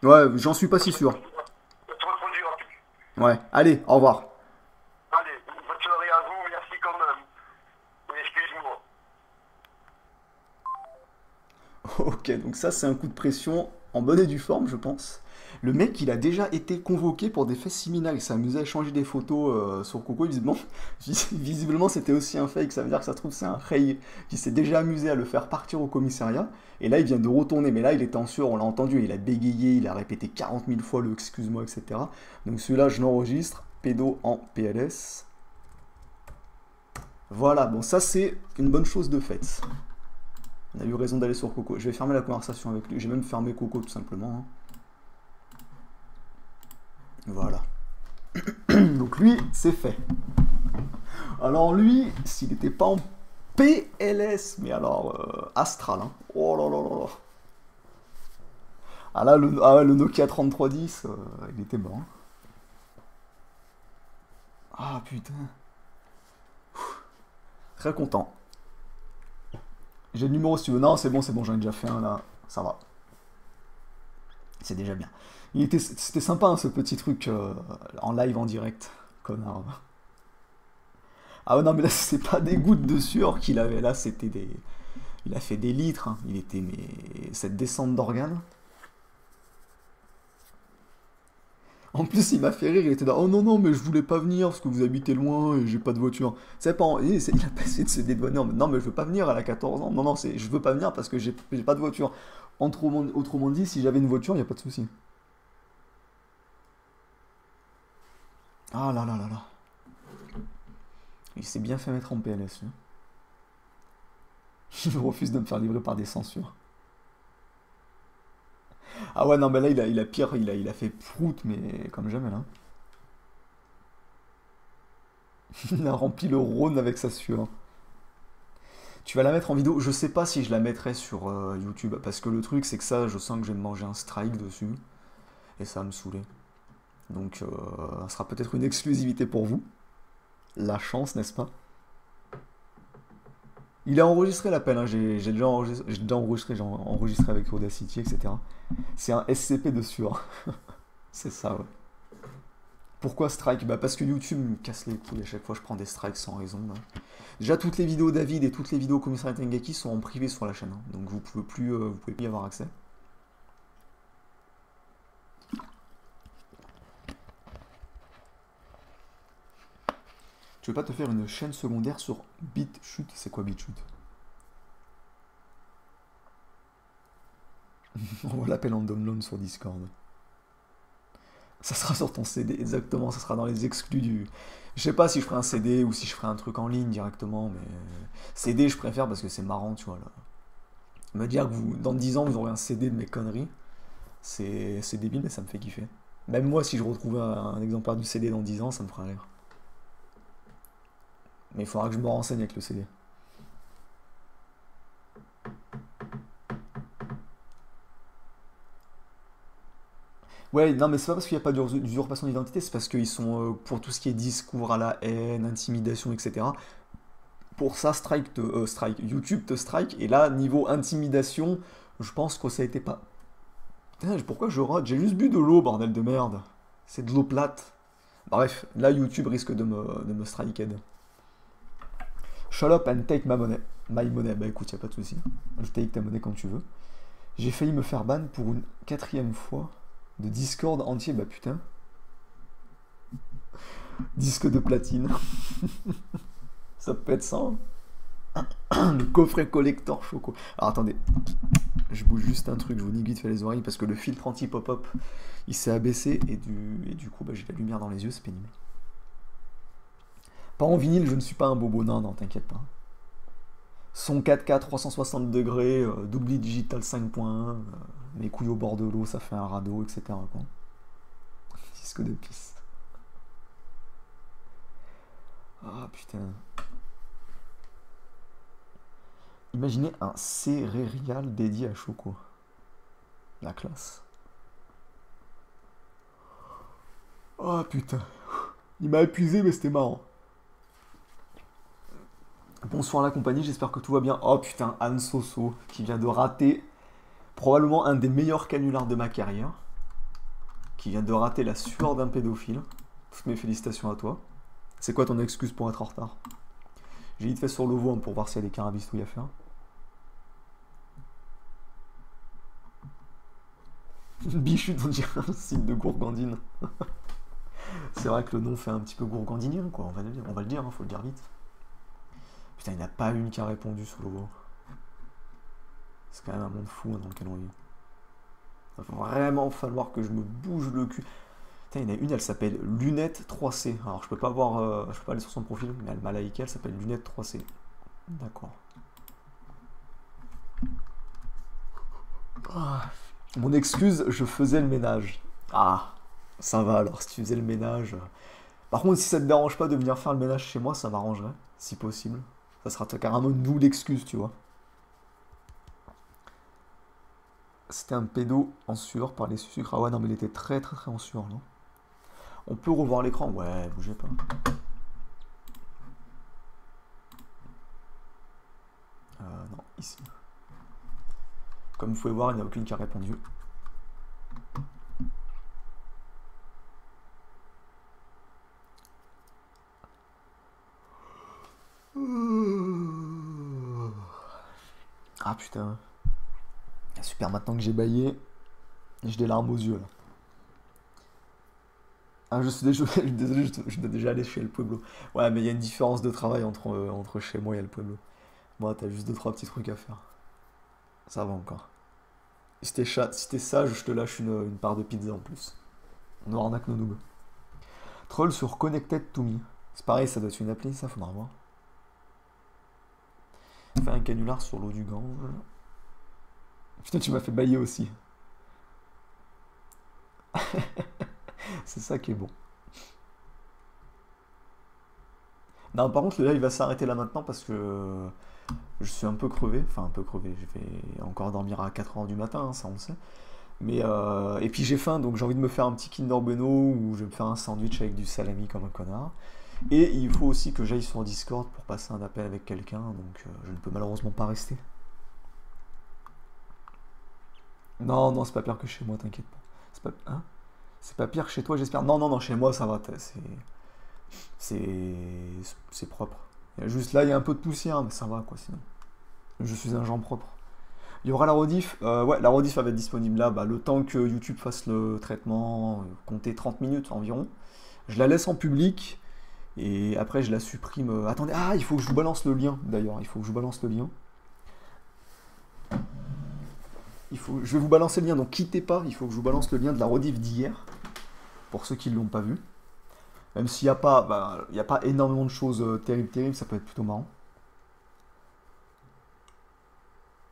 Ouais, j'en suis pas si sûr. Ça ne se reproduira plus. Ouais, allez, au revoir. Allez, bonne soirée à vous, merci quand même. Et excuse-moi. Ok, donc ça c'est un coup de pression en bonne et due forme, je pense. Le mec, il a déjà été convoqué pour des faits similaires. Il s'est amusé à échanger des photos sur Coco. Visiblement, c'était aussi un fake. Ça veut dire que ça se trouve, c'est un Ray qui s'est déjà amusé à le faire partir au commissariat. Et là, il vient de retourner. Mais là, il était en sueur, on l'a entendu. Il a bégayé, il a répété 40 000 fois le excuse-moi, etc. Donc celui-là, je l'enregistre. Pédo en PLS. Voilà, bon, ça c'est une bonne chose de fait. On a eu raison d'aller sur Coco. Je vais fermer la conversation avec lui. J'ai même fermé Coco tout simplement. Hein. Voilà. Donc lui, c'est fait. Alors lui, s'il n'était pas en PLS, mais alors astral, hein. Oh là là là là. Ah là, le Nokia 3310, il était mort. Hein. Ah putain. Très content. J'ai le numéro si tu veux. Non, c'est bon, j'en ai déjà fait un là. Ça va. C'est déjà bien. C'était sympa hein, ce petit truc en live, en direct. Connard. Ah ouais, non, mais là, c'est pas des gouttes de sueur qu'il avait. Là, c'était des... Il a fait des litres. Hein. Il était... Mais... Cette descente d'organes. En plus, il m'a fait rire. Il était là. Oh non, non, mais je voulais pas venir parce que vous habitez loin et j'ai pas de voiture. C'est pas... Il a pas essayé de se dédouaner. Non, mais je veux pas venir, elle a 14 ans. Non, non, je veux pas venir parce que j'ai pas de voiture. Autrement dit, si j'avais une voiture, il n'y a pas de souci. Ah là là là là. Il s'est bien fait mettre en PLS. Lui. Je refuse de me faire livrer par des censures. Ah ouais, non, mais là, il a pire. Il a fait prout, mais comme jamais, là. Il a rempli le Rhône avec sa sueur. Tu vas la mettre en vidéo. Je sais pas si je la mettrai sur YouTube. Parce que le truc, c'est que ça, je sens que je vais me manger un strike dessus. Et ça va me saouler. Donc, ça sera peut-être une exclusivité pour vous. La chance, n'est-ce pas? Il a enregistré l'appel. Hein. J'ai déjà enregistré avec Audacity, etc. C'est un SCP de sueur. C'est ça, ouais. Pourquoi strike? Bah parce que YouTube me casse les couilles. À chaque fois, je prends des strikes sans raison. Là. Déjà, toutes les vidéos David et toutes les vidéos Commissariat Tengaki sont en privé sur la chaîne. Hein. Donc, vous pouvez plus y avoir accès. Tu veux pas te faire une chaîne secondaire sur BitChute? C'est quoi BitChute? On l'appelle en download sur Discord. Ça sera sur ton CD, exactement, ça sera dans les exclus du... Je sais pas si je ferai un CD ou si je ferai un truc en ligne directement, mais... CD, je préfère parce que c'est marrant, tu vois, là. Me dire que dans 10 ans, vous aurez un CD de mes conneries, c'est débile, mais ça me fait kiffer. Même moi, si je retrouvais un exemplaire du CD dans 10 ans, ça me ferait rire. Mais il faudra que je me renseigne avec le CD. Ouais, non, mais c'est pas parce qu'il n'y a pas d'usurpation d'identité, c'est parce qu'ils sont pour tout ce qui est discours à la haine, intimidation, etc. Pour ça, YouTube te strike, et là, niveau intimidation, je pense que ça a été pas... Putain, pourquoi je rate? J'ai juste bu de l'eau, bordel de merde. C'est de l'eau plate. Bref, là, YouTube risque de me strike. Shut up and take my money. My money. Bah écoute, y a pas de souci. Je take ta monnaie quand tu veux. J'ai failli me faire ban pour une 4e fois de Discord entier. Bah putain. Disque de platine. Ça peut être ça. Hein. Le coffret collector choco. Alors attendez, je bouge juste un truc, je vous dis vite fait les oreilles parce que le filtre anti-pop-up il s'est abaissé et du coup bah, j'ai la lumière dans les yeux, c'est pénible. Pas en vinyle, je ne suis pas un bobo, non, non, t'inquiète pas. Son 4K 360 degrés, Doubly Digital 5.1, mes couilles au bord de l'eau, ça fait un radeau, etc. Quoi. Disque de pisse. Ah putain. Imaginez un céréal dédié à Choco. La classe. Oh putain. Il m'a épuisé mais c'était marrant. Bonsoir la compagnie, j'espère que tout va bien. Oh putain, Anne Soso qui vient de rater probablement un des meilleurs canulars de ma carrière. Qui vient de rater la sueur d'un pédophile. Toutes mes félicitations à toi. C'est quoi ton excuse pour être en retard? J'ai vite fait sur le voie pour voir s'il y a des carabistouilles à faire. Bichute, on dirait un site de gourgandine. C'est vrai que le nom fait un petit peu gourgandinien, quoi. On va le dire, hein, faut le dire vite. Putain, il n'y en a pas une qui a répondu sur le logo. C'est quand même un monde fou hein, dans lequel on vit. Il va vraiment falloir que je me bouge le cul. Putain, il y en a une, elle s'appelle Lunette 3C. Alors, je peux pas voir, je peux pas aller sur son profil, mais elle m'a liké, elle s'appelle Lunette 3C. D'accord. Ah. Mon excuse, je faisais le ménage. Ah, ça va alors, si tu faisais le ménage. Par contre, si ça te dérange pas de venir faire le ménage chez moi, ça m'arrangerait, si possible. Ça sera carrément nous l'excuse, tu vois. C'était un pédo en sueur par les sucres. Ah ouais, non, mais il était très très très en sueur, non? On peut revoir l'écran? Ouais, bougez pas. Non, ici. Comme vous pouvez voir, il n'y a aucune qui a répondu. Ah putain. Super, maintenant que j'ai baillé, j'ai des larmes aux yeux là. Ah, je suis désolé, je dois déjà aller chez El Pueblo. Ouais, mais il y a une différence de travail entre chez moi et El Pueblo. Moi, t'as juste 2-3 petits trucs à faire. Ça va encore. Si t'es sage, je te lâche une part de pizza en plus. On arnaque nos noobs. Troll sur Connected to Me. C'est pareil, ça doit être une appli, ça faudra voir. Fais un canular sur l'eau du Gange. Putain, tu m'as fait bailler aussi. C'est ça qui est bon. Non, par contre, le live va s'arrêter là maintenant parce que je suis un peu crevé. Enfin, un peu crevé. Je vais encore dormir à 4h du matin, hein, ça on le sait. Mais et puis j'ai faim, donc j'ai envie de me faire un petit Kinder Bueno ou je vais me faire un sandwich avec du salami comme un connard. Et il faut aussi que j'aille sur Discord pour passer un appel avec quelqu'un, donc je ne peux malheureusement pas rester. Non, non, c'est pas pire que chez moi, t'inquiète pas. Hein? C'est pas pire que chez toi, j'espère. Non, non, non, chez moi ça va, c'est propre. Il y a juste là, il y a un peu de poussière, mais ça va quoi sinon. Je suis un genre propre. Il y aura la rediff. Ouais, la rediff va être disponible là, le temps que YouTube fasse le traitement, compter 30 minutes environ. Je la laisse en public et après je la supprime. Attendez, ah, il faut que je vous balance le lien d'ailleurs. Il faut que je vous balance le lien. Je vais vous balancer le lien, donc quittez pas. Il faut que je vous balance le lien de la rediff d'hier pour ceux qui ne l'ont pas vu. Même s'il n'y a pas, il y a pas énormément de choses terribles, ça peut être plutôt marrant.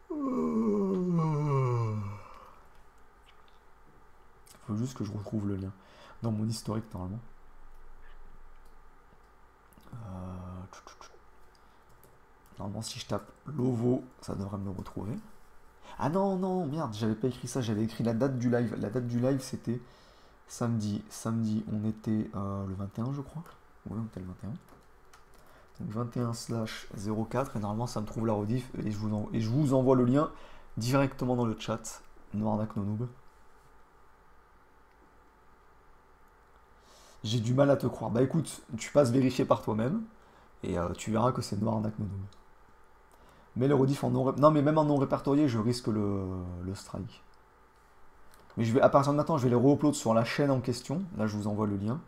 Il faut juste que je retrouve le lien dans mon historique normalement. Normalement, si je tape Lovo, ça devrait me le retrouver. Ah non, non, merde, j'avais pas écrit ça, j'avais écrit la date du live. La date du live, c'était samedi. Samedi, on était le 21, je crois. Oui, on était le 21. Donc 21/04, et normalement, ça me trouve la rediff, et je vous envoie le lien directement dans le chat. Noirnac no noob. J'ai du mal à te croire. Bah écoute, tu passes vérifier par toi-même, et tu verras que c'est Noirnac no noob. Mais le rediff en non... Non, mais même en non répertorié, je risque le strike. Mais à partir de maintenant, je vais les re-upload sur la chaîne en question. Là, je vous envoie le lien.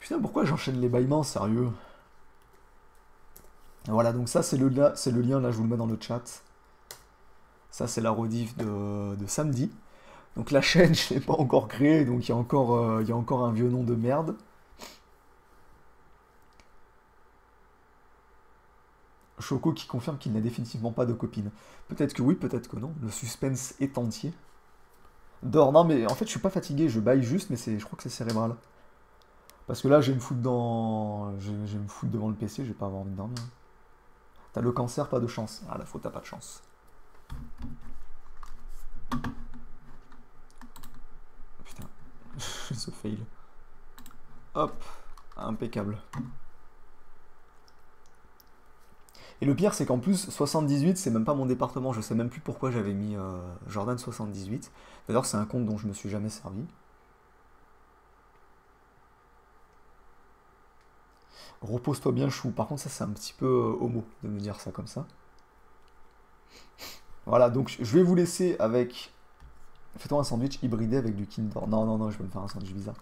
Putain, pourquoi j'enchaîne les bâillements, sérieux? Voilà, donc ça c'est le lien, là je vous le mets dans le chat. Ça c'est la rediff de samedi. Donc la chaîne, je ne l'ai pas encore créée, donc il y a encore un vieux nom de merde. Choco qui confirme qu'il n'a définitivement pas de copine. Peut-être que oui, peut-être que non. Le suspense est entier. Dors, non mais en fait je suis pas fatigué, je baille juste, mais je crois que c'est cérébral. Parce que là je vais me foutre devant le PC, je vais pas avoir envie de dormir. T'as le cancer, pas de chance. Ah la faute, t'as pas de chance. Putain, ce fail. Hop, impeccable. Et le pire, c'est qu'en plus, 78, c'est même pas mon département. Je sais même plus pourquoi j'avais mis Jordan 78. D'ailleurs, c'est un compte dont je me suis jamais servi. Repose-toi bien, chou. Par contre, ça, c'est un petit peu homo de me dire ça comme ça. Voilà, donc je vais vous laisser avec... Fais-toi un sandwich hybridé avec du Kinder. Non, je vais me faire un sandwich bizarre.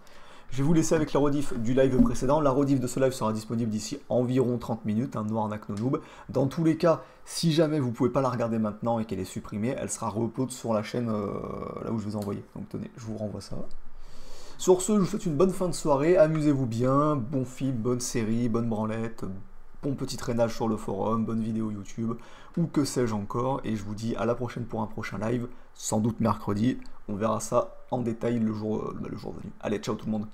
Je vais vous laisser avec la rediff du live précédent. La rediff de ce live sera disponible d'ici environ 30 minutes, un noir nac no noob. Dans tous les cas, si jamais vous ne pouvez pas la regarder maintenant et qu'elle est supprimée, elle sera re-upload sur la chaîne là où je vous ai envoyé. Donc tenez, je vous renvoie ça. Sur ce, je vous souhaite une bonne fin de soirée, amusez-vous bien, bon film, bonne série, bonne branlette, bon petit traînage sur le forum, bonne vidéo YouTube, ou que sais-je encore, et je vous dis à la prochaine pour un prochain live, sans doute mercredi, on verra ça en détail le jour venu. Allez, ciao tout le monde.